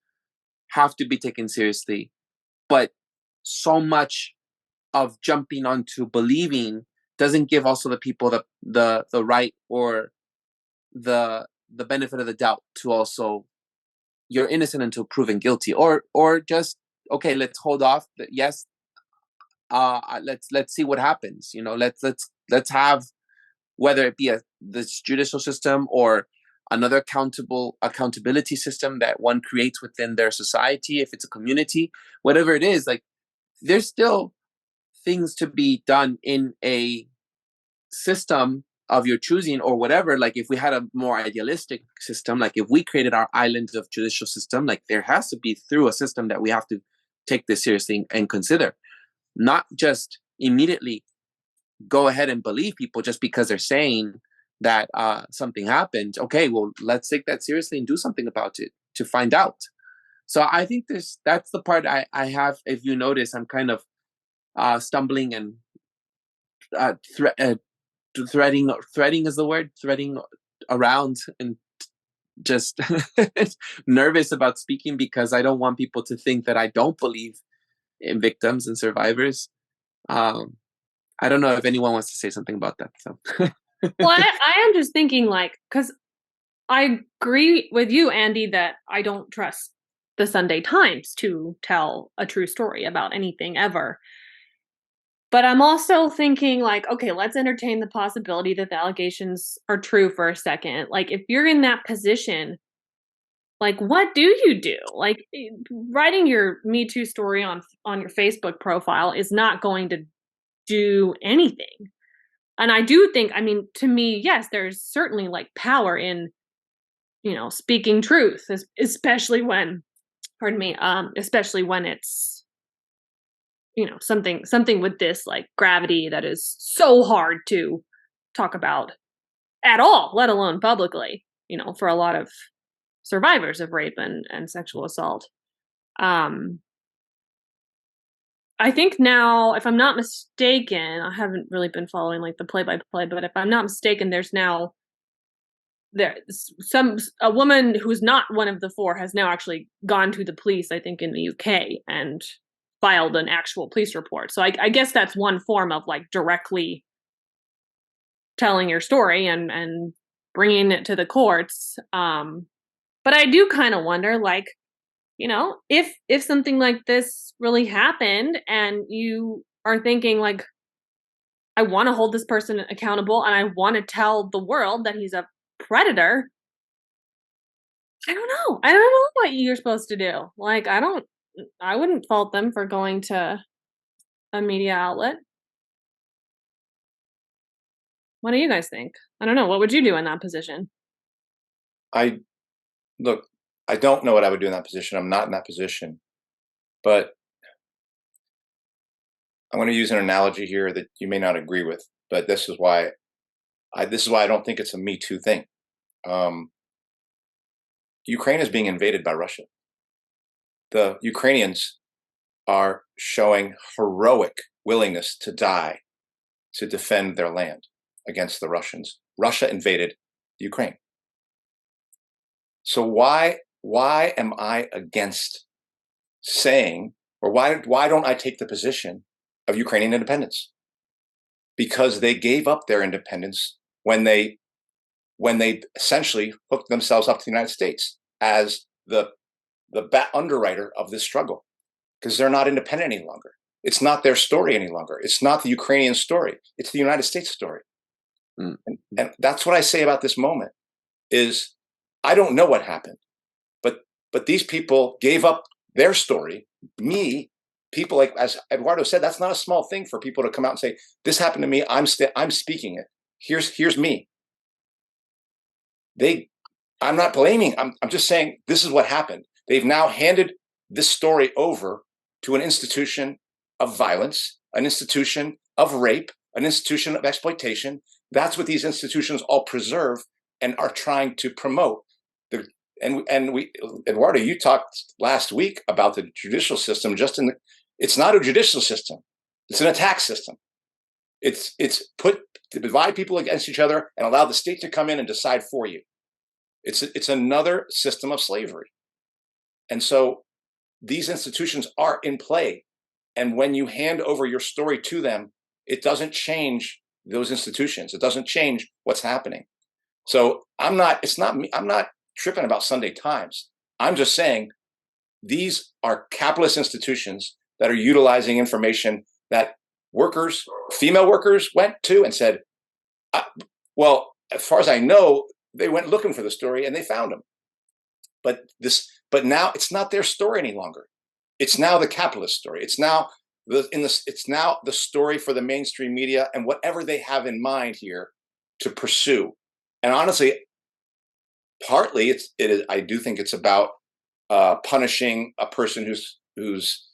have to be taken seriously, but so much of jumping onto believing doesn't give also the people the right or the benefit of the doubt to also, you're innocent until proven guilty, or just, okay, let's hold off. Yes, let's see what happens. Let's have, whether it be this judicial system or another accountability system that one creates within their society, if it's a community, whatever it is, like, there's still things to be done in a system of your choosing or whatever. Like, if we had a more idealistic system, like if we created our island of judicial system, like, there has to be through a system that we have to take this seriously and consider, not just immediately go ahead and believe people just because they're saying that something happened. Okay, well, let's take that seriously and do something about it to find out. So I think that's the part I have. If you notice, I'm kind of stumbling and threading is the word, threading around, and just nervous about speaking because I don't want people to think that I don't believe in victims and survivors. I don't know if anyone wants to say something about that. So, well, I am just thinking, like, because I agree with you, Andy, that I don't trust the Sunday Times to tell a true story about anything ever. But I'm also thinking, like, okay, let's entertain the possibility that the allegations are true for a second. Like, if you're in that position, like, what do you do? Like, writing your Me Too story on your Facebook profile is not going to do anything. And I do think, I mean, to me, yes, there's certainly like power in, speaking truth, especially when, especially when it's, something with this like gravity that is so hard to talk about at all, let alone publicly, for a lot of survivors of rape and sexual assault. I think now, if I'm not mistaken, I haven't really been following like the play-by-play, but if I'm not mistaken, there's a woman who's not one of the four has now actually gone to the police, I think in the UK, and filed an actual police report. So I guess that's one form of like directly telling your story and bringing it to the courts. But I do kind of wonder, like, if something like this really happened and you are thinking like, I want to hold this person accountable and I want to tell the world that he's a predator, I don't know what you're supposed to do. Like, I wouldn't fault them for going to a media outlet. What do you guys think? I don't know. What would you do in that position? I don't know what I would do in that position. I'm not in that position. But I'm going to use an analogy here that you may not agree with, but this is why I don't think it's a Me Too thing. Ukraine is being invaded by Russia. The Ukrainians are showing heroic willingness to die to defend their land against the Russians. Russia invaded Ukraine. So why am I against saying, or why don't I take the position of Ukrainian independence? Because they gave up their independence when they essentially hooked themselves up to the United States as the underwriter of this struggle, because they're not independent any longer. It's not their story any longer. It's not the Ukrainian story. It's the United States story. Mm. And that's what I say about this moment is I don't know what happened, but these people gave up their story, me people, like as Eduardo said, that's not a small thing for people to come out and say, this happened to me. I'm speaking it. Here's me. I'm not blaming. I'm just saying this is what happened. They've now handed this story over to an institution of violence, an institution of rape, an institution of exploitation. That's what these institutions all preserve and are trying to promote. Eduardo, you talked last week about the judicial system. It's not a judicial system. It's an attack system. It's put to divide people against each other and allow the state to come in and decide for you. It's another system of slavery. And so these institutions are in play. And when you hand over your story to them, it doesn't change those institutions. It doesn't change what's happening. So I'm not tripping about Sunday Times. I'm just saying these are capitalist institutions that are utilizing information that workers, female workers, went to and said, well, as far as I know, they went looking for the story and they found them. But now it's not their story any longer. It's now the capitalist story. It's now the story for the mainstream media and whatever they have in mind here to pursue. And honestly, partly I do think it's about punishing a person who's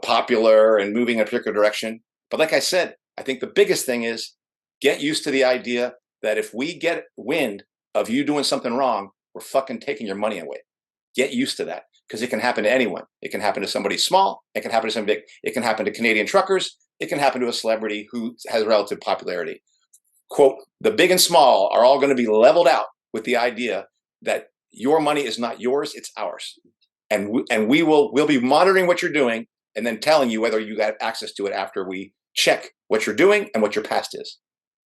popular and moving in a particular direction. But like I said, I think the biggest thing is get used to the idea that if we get wind of you doing something wrong, we're fucking taking your money away. Get used to that, because it can happen to anyone. It can happen to somebody small. It can happen to somebody big. It can happen to Canadian truckers. It can happen to a celebrity who has relative popularity. Quote, the big and small are all going to be leveled out with the idea that your money is not yours, it's ours. And we'll be monitoring what you're doing and then telling you whether you got access to it after we check what you're doing and what your past is.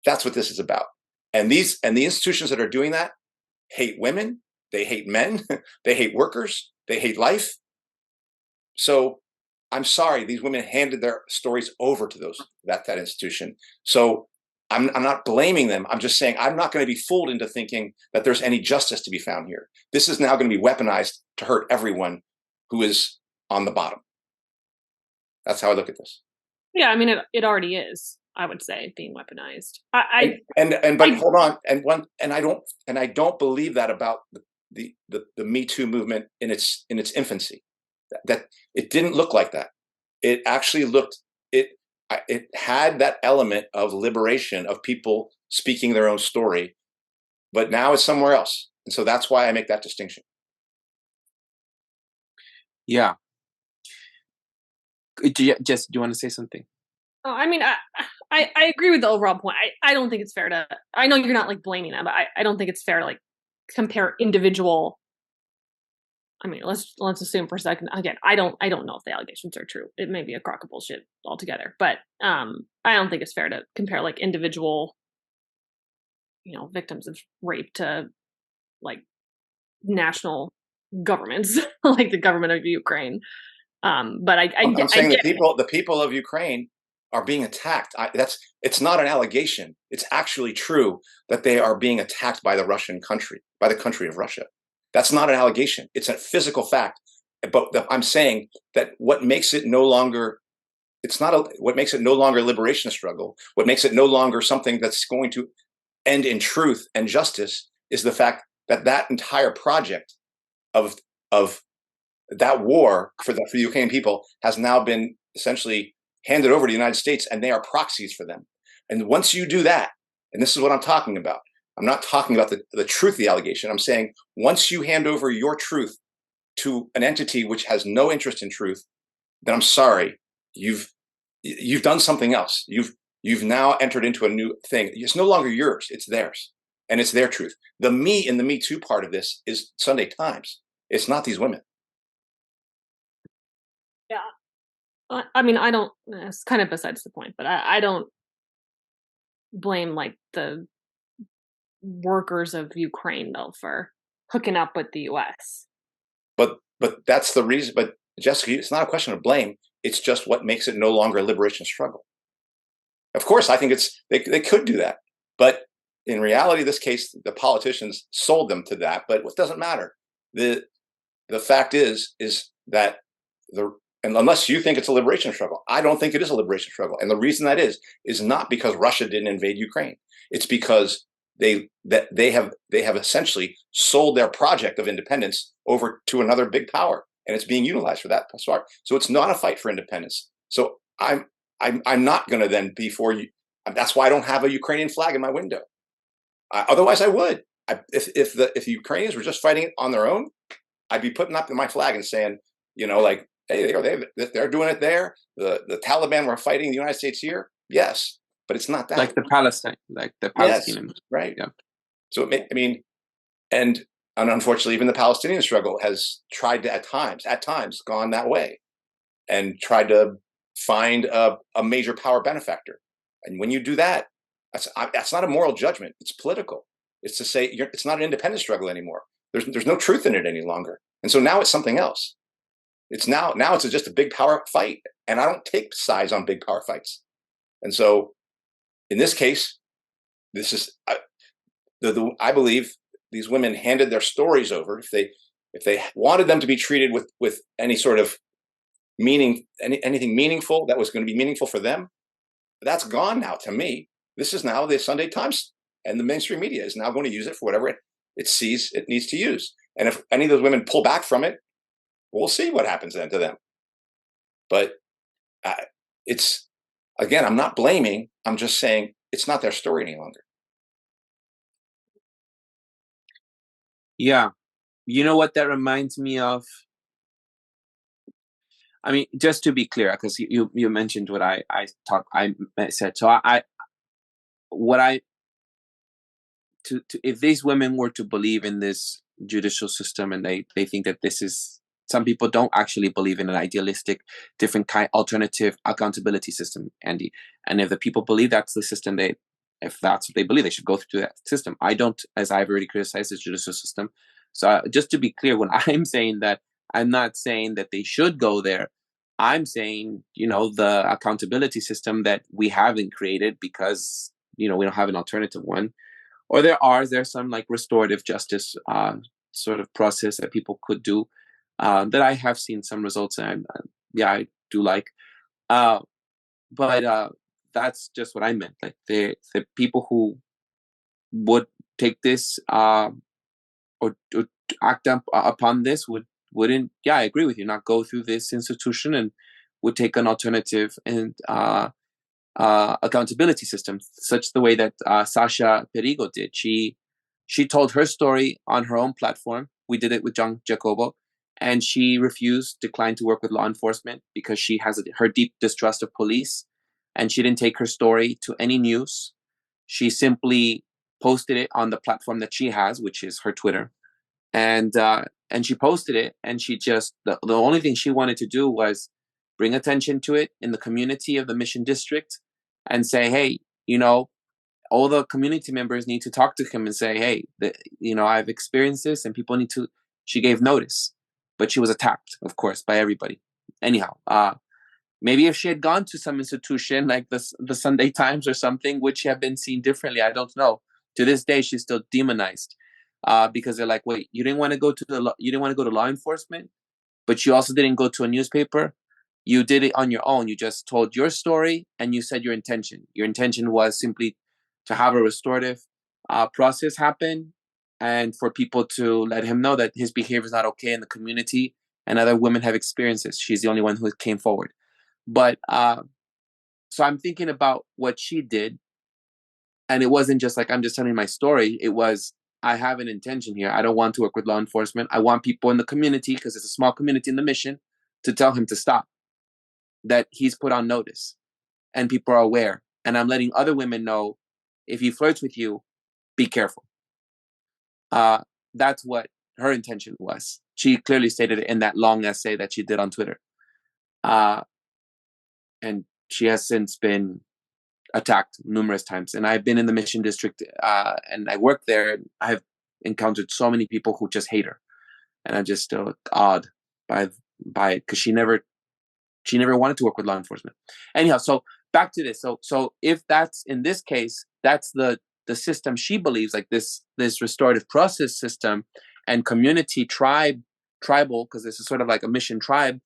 That's what this is about. And the institutions that are doing that hate women, they hate men, they hate workers, they hate life. So I'm sorry, these women handed their stories over to that institution. So I'm not blaming them. I'm just saying I'm not going to be fooled into thinking that there's any justice to be found here. This is now going to be weaponized to hurt everyone who is on the bottom. That's how I look at this. Yeah, I mean, it already is, I would say, being weaponized. But hold on, and I don't believe that about the Me Too movement in its infancy. That it didn't look like that. It actually it had that element of liberation of people speaking their own story, but now it's somewhere else. And so that's why I make that distinction. Yeah. Jess, do you want to say something? Oh, I mean, I agree with the overall point. I don't think it's fair to, I know you're not like blaming them, but I don't think it's fair to like compare individual. I mean, let's assume for a second. Again, I don't know if the allegations are true. It may be a crock of bullshit altogether. But I don't think it's fair to compare like individual, victims of rape to like national governments, like the government of Ukraine. But I'm saying the people of Ukraine are being attacked. It's not an allegation. It's actually true that they are being attacked by the Russian country, by the country of Russia. That's not an allegation. It's a physical fact. But I'm saying that what makes it no longer a liberation struggle, what makes it no longer something that's going to end in truth and justice is the fact that entire project of that war for the Ukrainian people has now been essentially handed over to the United States, and they are proxies for them. And once you do that, and this is what I'm talking about, I'm not talking about the truth of the allegation. I'm saying once you hand over your truth to an entity which has no interest in truth, then I'm sorry, you've done something else. You've now entered into a new thing. It's no longer yours, it's theirs. And it's their truth. The me in the Me Too part of this is Sunday Times. It's not these women. Yeah. I mean, I don't, it's kind of besides the point, but I don't blame like the workers of Ukraine though for hooking up with the US. But that's the reason. But Jessica, it's not a question of blame. It's just what makes it no longer a liberation struggle. Of course, I think they could do that, but in reality, this case, the politicians sold them to that. But it doesn't matter. The fact is that And unless you think it's a liberation struggle, I don't think it is a liberation struggle. And the reason that is not because Russia didn't invade Ukraine. It's because they have essentially sold their project of independence over to another big power, and it's being utilized for that. So it's not a fight for independence. So I'm not going to then be for you. That's why I don't have a Ukrainian flag in my window. Otherwise, I would. If the Ukrainians were just fighting it on their own, I'd be putting up my flag and saying, like, hey, they're doing it there. The Taliban were fighting the United States here. Yes, but it's not that. Like the Palestinians. Yes, right. Yeah. So and unfortunately, even the Palestinian struggle has tried to at times gone that way, and tried to find a major power benefactor. And when you do that, that's not a moral judgment. It's political. It's to say it's not an independent struggle anymore. There's no truth in it any longer. And so now it's something else. It's now it's just a big power fight, and I don't take sides on big power fights. And so, in this case, this is I believe these women handed their stories over. If they wanted them to be treated with any sort of meaning, anything meaningful that was going to be meaningful for them, that's gone now. To me, this is now the Sunday Times, and the mainstream media is now going to use it for whatever it sees it needs to use. And if any of those women pull back from it, we'll see what happens then to them. But it's, again, I'm not blaming. I'm just saying it's not their story any longer. Yeah. You know what that reminds me of? I mean, just to be clear, because you mentioned what I said. So if these women were to believe in this judicial system, and they think that this is, some people don't actually believe in an idealistic, different kind, alternative accountability system, Andy. And if the people believe that's the system, if that's what they believe, they should go through that system. I don't, as I've already criticized the judicial system. So just to be clear, when I'm saying that, I'm not saying that they should go there. I'm saying, the accountability system that we haven't created because, we don't have an alternative one. Or there's some like restorative justice sort of process that people could do that I have seen some results in. I do like. But that's just what I meant. Like the people who would take this or act upon this wouldn't. Yeah, I agree with you. Not go through this institution, and would take an alternative and accountability system, such the way that Sasha Perigo did. She told her story on her own platform. We did it with John Jacobo, and she declined to work with law enforcement because she has her deep distrust of police, and she didn't take her story to any news. She simply posted it on the platform that she has, which is her Twitter, and she posted it, and she just the only thing she wanted to do was bring attention to it in the community of the Mission District, and say, hey, all the community members need to talk to him and say, hey, I've experienced this, and people need to. She gave notice, but she was attacked, of course, by everybody. Anyhow, maybe if she had gone to some institution like the Sunday Times or something, would she have been seen differently? I don't know. To this day, she's still demonized because they're like, wait, you didn't want to go to law enforcement, but you also didn't go to a newspaper. You did it on your own. You just told your story, and you said your intention. Your intention was simply to have a restorative process happen, and for people to let him know that his behavior is not okay in the community, and other women have experiences. She's the only one who came forward. But so I'm thinking about what she did, and it wasn't just like, I'm just telling my story. It was, I have an intention here. I don't want to work with law enforcement. I want people in the community, because it's a small community in the Mission, to tell him to stop. That he's put on notice, and people are aware. And I'm letting other women know, if he flirts with you, be careful. That's what her intention was. She clearly stated it in that long essay that she did on Twitter. And she has since been attacked numerous times. And I've been in the Mission District, and I work there. I've encountered so many people who just hate her, and I'm just still awed by it, because she never wanted to work with law enforcement. Anyhow, so back to this. So if that's, in this case, that's the system she believes, like this restorative process system, and community tribal, because this is sort of like a mission tribe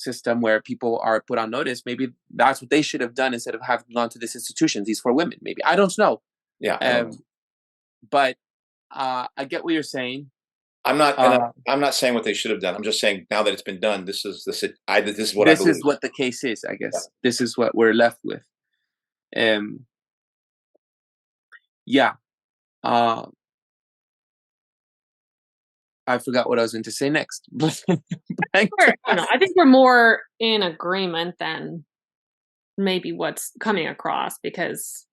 system where people are put on notice, maybe that's what they should have done instead of having gone to this institution. These for women, maybe. I don't know. Yeah. I don't know. But I get what you're saying. I'm not saying what they should have done. I'm just saying now that it's been done, this is what I believe. This is what the case is, I guess. Yeah. This is what we're left with. Yeah. I forgot what I was going to say next. I think we're more in agreement than maybe what's coming across, because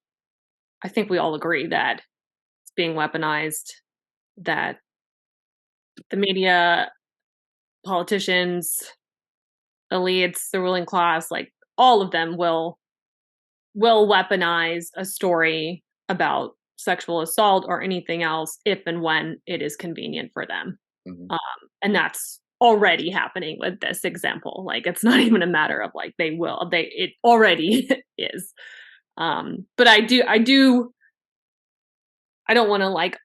I think we all agree that it's being weaponized, that the media, politicians, elites, the ruling class, like all of them will weaponize a story about sexual assault or anything else if and when it is convenient for them. Mm-hmm. And that's already happening with this example. Like, it's not even a matter of like it already is. But I don't want to like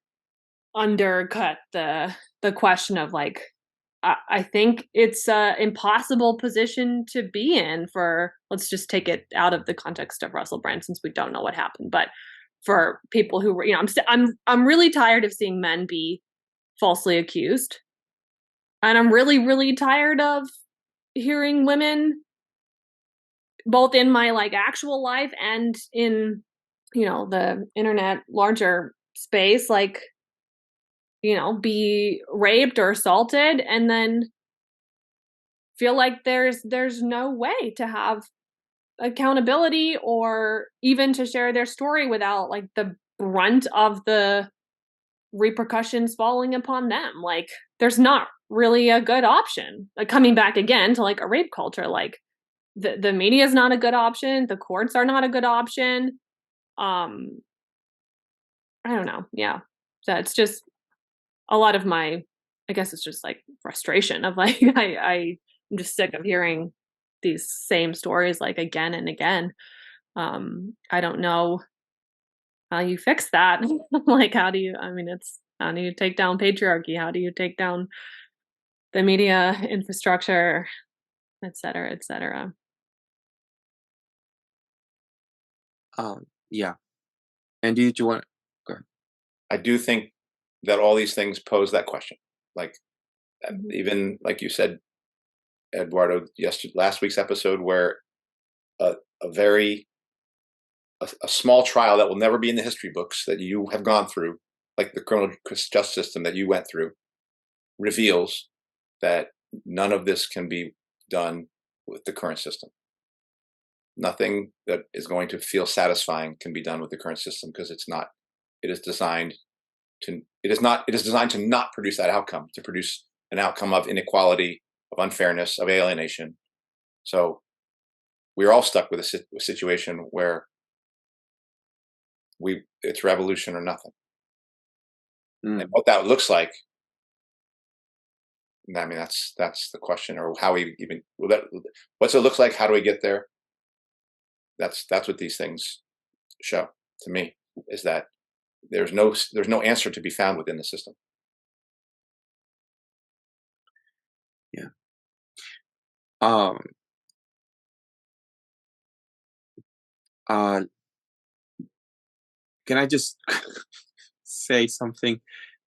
undercut the question of like, I think it's an impossible position to be in for, let's just take it out of the context of Russell Brand since we don't know what happened, but for people who, I'm really tired of seeing men be falsely accused. And I'm really, really tired of hearing women, both in my like actual life and in, the internet larger space, like, be raped or assaulted and then feel like there's no way to have accountability or even to share their story without like the brunt of the repercussions falling upon them. Like, there's not really a good option. Like, coming back again to like a rape culture, like the media is not a good option. The courts are not a good option. I don't know. Yeah. So it's just a lot of my, I guess it's just like frustration of like, I'm just sick of hearing these same stories like again and again. I don't know how you fix that. Like, how do you take down patriarchy? How do you take down the media infrastructure, et cetera, et cetera? Yeah. And do you want? Go ahead. I do think that all these things pose that question. Like, even like you said, Eduardo, last week's episode, where a small trial that will never be in the history books that you have gone through, like the criminal justice system that you went through, reveals that none of this can be done with the current system. Nothing that is going to feel satisfying can be done with the current system, because it's not. It is designed to not produce that outcome, to produce an outcome of inequality, of unfairness, of alienation. So we're all stuck with a situation where it's revolution or nothing. And what that looks like, I mean, that's the question, or how we even, what's it look like? How do we get there? That's what these things show to me, is that there's no answer to be found within the system. Yeah. Can I just say something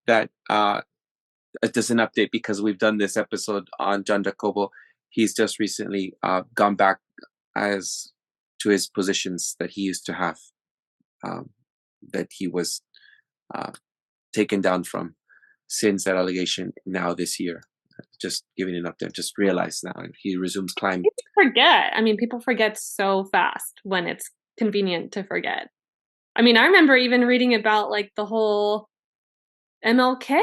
that does an update, because we've done this episode on John Jacobo. He's just recently gone back as to his positions that he used to have, that he was taken down from since that allegation now this year. Just giving an update. Just realized now he resumes climbing. People forget. I mean, people forget so fast when it's convenient to forget. I mean, I remember even reading about like the whole MLK.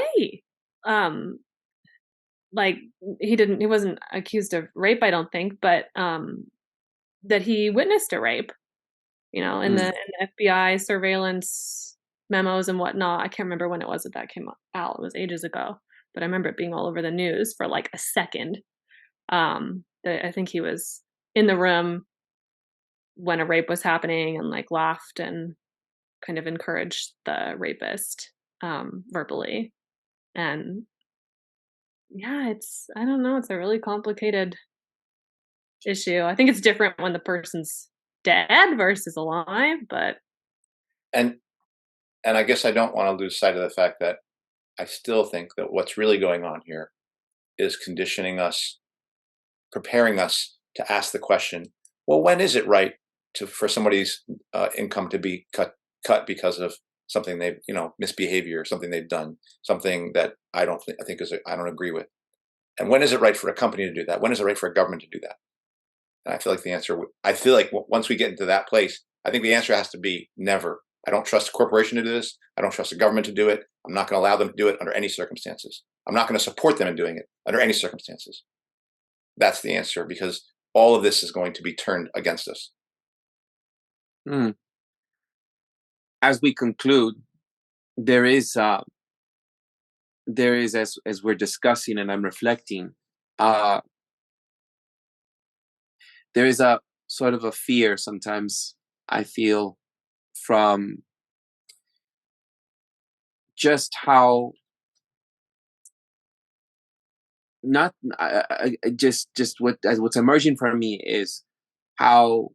Like, he wasn't accused of rape, I don't think, but that he witnessed a rape, in the FBI surveillance memos and whatnot. I can't remember when it was that came out. It was ages ago, but I remember it being all over the news for like a second. I think he was in the room when a rape was happening and like laughed and kind of encouraged the rapist verbally. And yeah, I don't know, it's a really complicated issue. I think it's different when the person's dead versus alive, but And I guess I don't want to lose sight of the fact that I still think that what's really going on here is conditioning us, preparing us to ask the question, well, when is it right for somebody's income to be cut because of something they've, misbehavior, something they've done, something that I don't agree with. And when is it right for a company to do that? When is it right for a government to do that? And I feel like once we get into that place, I think the answer has to be never. I don't trust a corporation to do this. I don't trust the government to do it. I'm not going to allow them to do it under any circumstances. I'm not going to support them in doing it under any circumstances. That's the answer, because all of this is going to be turned against us. As we conclude, there is as we're discussing and I'm reflecting, there is a sort of a fear sometimes I feel from just how what's emerging for me is how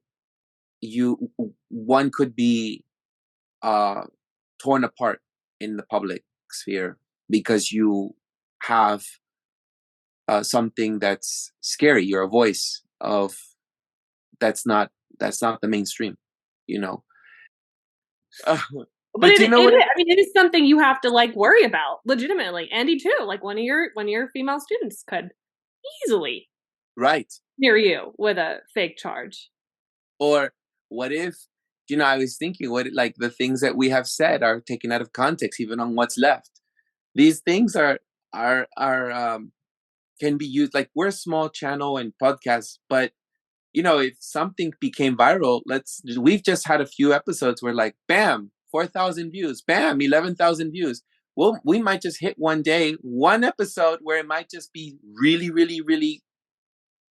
one could be torn apart in the public sphere because you have something that's scary. You're a voice of that's not the mainstream, But it is something you have to worry about legitimately. Andy too, one of your female students could easily near you with a fake charge. Or what if, I was thinking, what the things that we have said are taken out of context, even on what's left. These things are can be used. We're a small channel and podcast, but if something became viral, we've just had a few episodes where bam, 4,000 views, bam, 11,000 views. Well, we might just hit one day, one episode where it might just be really, really, really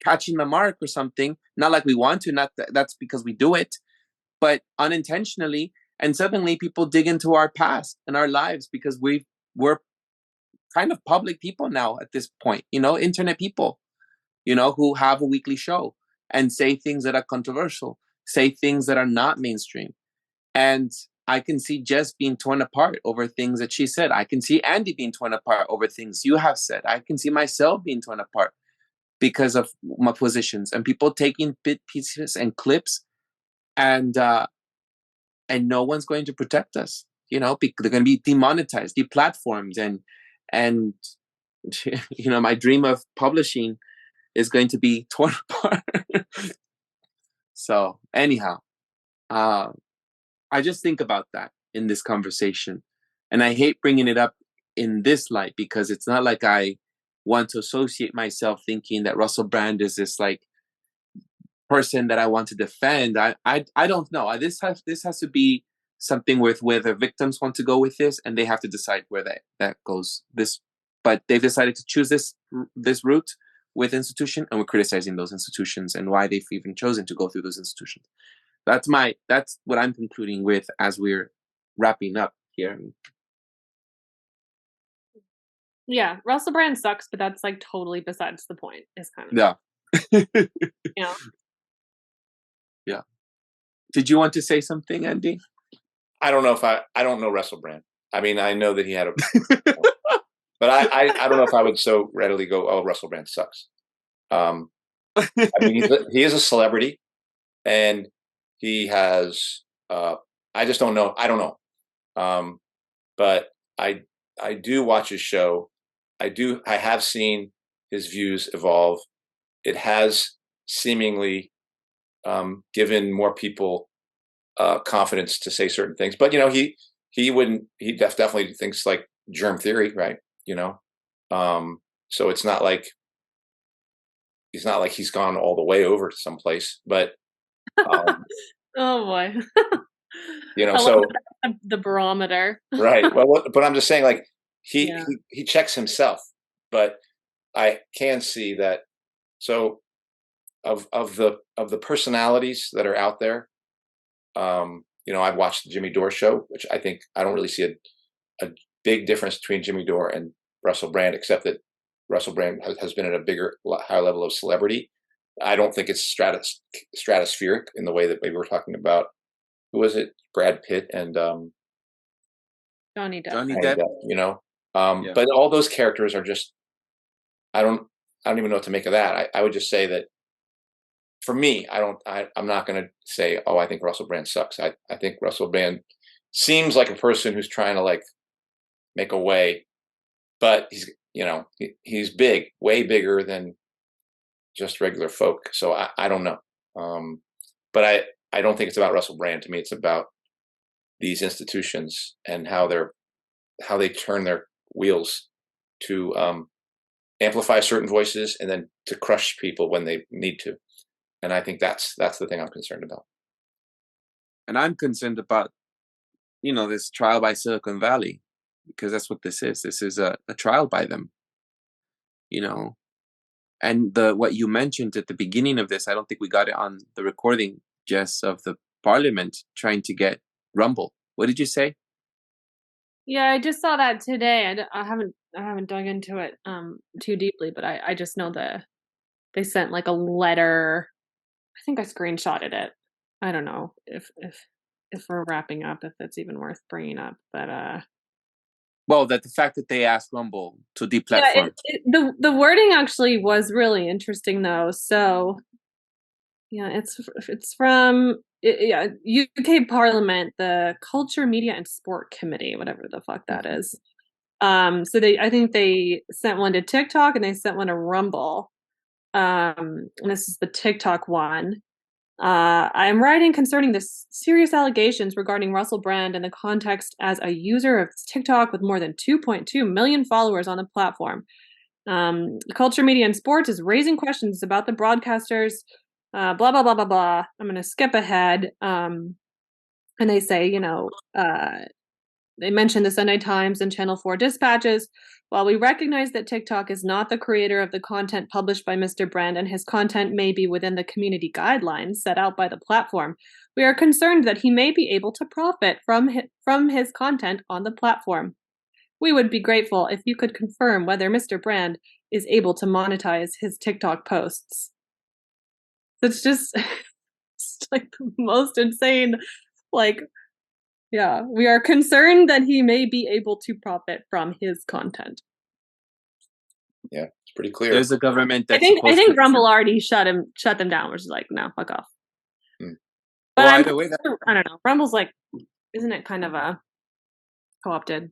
catching the mark or something. Not like we want to, that's because we do it, but unintentionally. And suddenly people dig into our past and our lives because we're kind of public people now at this point, internet people, who have a weekly show and say things that are controversial, say things that are not mainstream. And I can see Jess being torn apart over things that she said. I can see Andy being torn apart over things you have said. I can see myself being torn apart because of my positions, and people taking bit pieces and clips, and no one's going to protect us. They're going to be demonetized, deplatformed, and my dream of publishing is going to be torn apart. So anyhow, I just think about that in this conversation, and I hate bringing it up in this light because it's not like I want to associate myself thinking that Russell Brand is this person that I want to defend. I don't know. This has to be something with where the victims want to go with this, and they have to decide where that goes. But they've decided to choose this route with institution, and we're criticizing those institutions and why they've even chosen to go through those institutions. That's what I'm concluding with as we're wrapping up here. Yeah, Russell Brand sucks, but that's totally besides the point. Is kind of yeah. Yeah. Did you want to say something, Andy? I don't know I don't know Russell Brand. I mean, I know that he had a, but I don't know if I would so readily go, oh, Russell Brand sucks. I mean, he is a celebrity, and he has. I just don't know. I don't know. But I do watch his show. I have seen his views evolve. It has seemingly given more people confidence to say certain things. But he definitely thinks germ theory, right? So it's not like he's gone all the way over to someplace, but oh boy. So the barometer. Right. Well, but I'm just saying, he checks himself, but I can see that. So of the personalities that are out there, I've watched the Jimmy Dore show, which I don't really see a big difference between Jimmy Dore and Russell Brand, except that Russell Brand has been at a higher level of celebrity, I don't think it's stratospheric in the way that maybe we're talking about. Who was it? Brad Pitt and Johnny Depp. Johnny Depp. you know. Yeah. But all those characters are just, I don't even know what to make of that. I would just say that for me, I'm not going to say, oh, I think Russell Brand sucks. I think Russell Brand seems like a person who's trying to like make a way, but he's big, way bigger than just regular folk. So I don't know. But I don't think it's about Russell Brand. To me, it's about these institutions and how they turn their wheels to amplify certain voices and then to crush people when they need to. And I think that's the thing I'm concerned about. And I'm concerned about, this trial by Silicon Valley, because that's what this is. This is a trial by them, And what you mentioned at the beginning of this, I don't think we got it on the recording, Jess, of the Parliament trying to get Rumble. What did you say? Yeah, I just saw that today. I haven't dug into it too deeply, but I just know they sent like a letter. I think I screenshotted it. I don't know if we're wrapping up, if it's even worth bringing up, but well, that the fact that they asked Rumble to deplatform. Yeah, the wording actually was really interesting though. So yeah, it's from UK Parliament, the Culture, Media and Sport Committee, whatever the fuck that is. So I think they sent one to TikTok and they sent one to Rumble. And this is the TikTok one. I am writing concerning the serious allegations regarding Russell Brand in the context as a user of TikTok with more than 2.2 million followers on the platform. Culture, Media and Sports is raising questions about the broadcasters, blah, blah, blah, blah, blah. I'm going to skip ahead. And they say, they mentioned the Sunday Times and Channel 4 dispatches. While we recognize that TikTok is not the creator of the content published by Mr. Brand and his content may be within the community guidelines set out by the platform, we are concerned that he may be able to profit from his content on the platform. We would be grateful if you could confirm whether Mr. Brand is able to monetize his TikTok posts. It's just like the most insane, yeah, we are concerned that he may be able to profit from his content. Yeah, it's pretty clear. There's a government that's I think Rumble already shut them down, which is like, no, fuck off. But well, either way, I don't know. Rumble's like, isn't it kind of a co-opted?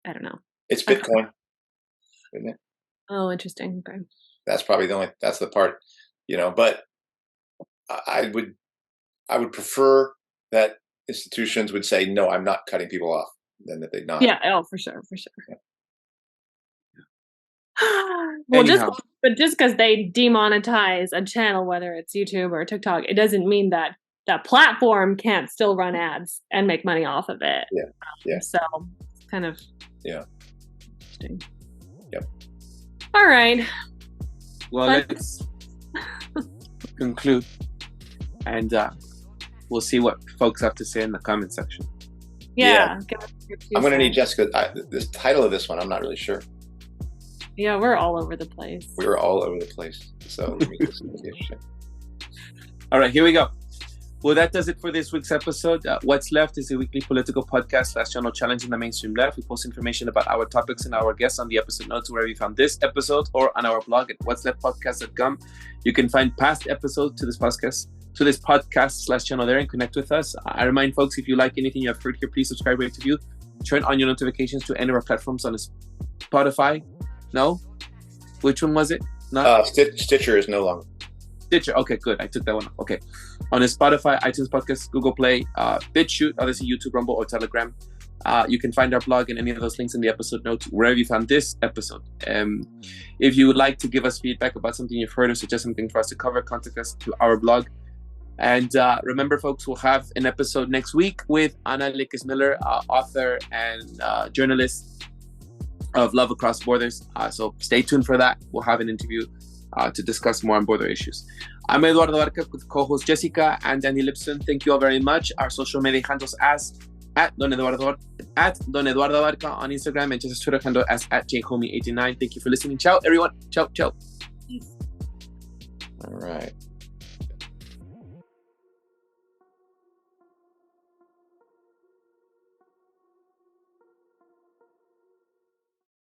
I don't know. It's Bitcoin, isn't it? Oh, interesting. Okay. That's probably that's the part, but I would prefer that institutions would say, no, I'm not cutting people off, than that they not. Yeah, for sure. Yeah. Well, just because they demonetize a channel, whether it's YouTube or TikTok, it doesn't mean that that platform can't still run ads and make money off of it. Yeah. So it's kind of interesting. Yep. All right. Well, let's conclude, and we'll see what folks have to say in the comment section. Yeah. I'm going to need Jessica. This title of this one, I'm not really sure. Yeah, we're all over the place. We're all over the place. So let me just all right, here we go. Well, that does it for this week's episode. What's Left is a weekly political podcast / channel challenging the mainstream left. We post information about our topics and our guests on the episode notes wherever you found this episode or on our blog at what'sleftpodcast.com. You can find past episodes to this podcast / channel there and connect with us. I remind folks, if you like anything you have heard here, please subscribe, rate, review, turn on your notifications to any of our platforms on Spotify. No? Which one was it? Not Stitcher is no longer. Stitcher. Okay, good. I took that one off. Okay. On Spotify, iTunes Podcast, Google Play, Bitchute, Odysee, YouTube, Rumble, or Telegram. You can find our blog and any of those links in the episode notes wherever you found this episode. If you would like to give us feedback about something you've heard or suggest something for us to cover, contact us to our blog. And remember, folks, we'll have an episode next week with Ana Likes Miller, author and journalist of Love Across Borders. So stay tuned for that. We'll have an interview to discuss more on border issues. I'm Eduardo Arca with co-host Jessica and Danny Lipson. Thank you all very much. Our social media handles at Don Eduardo Arca on Instagram and just Twitter handle as @jhomie89. Thank you for listening. Ciao, everyone. Ciao. Peace. All right.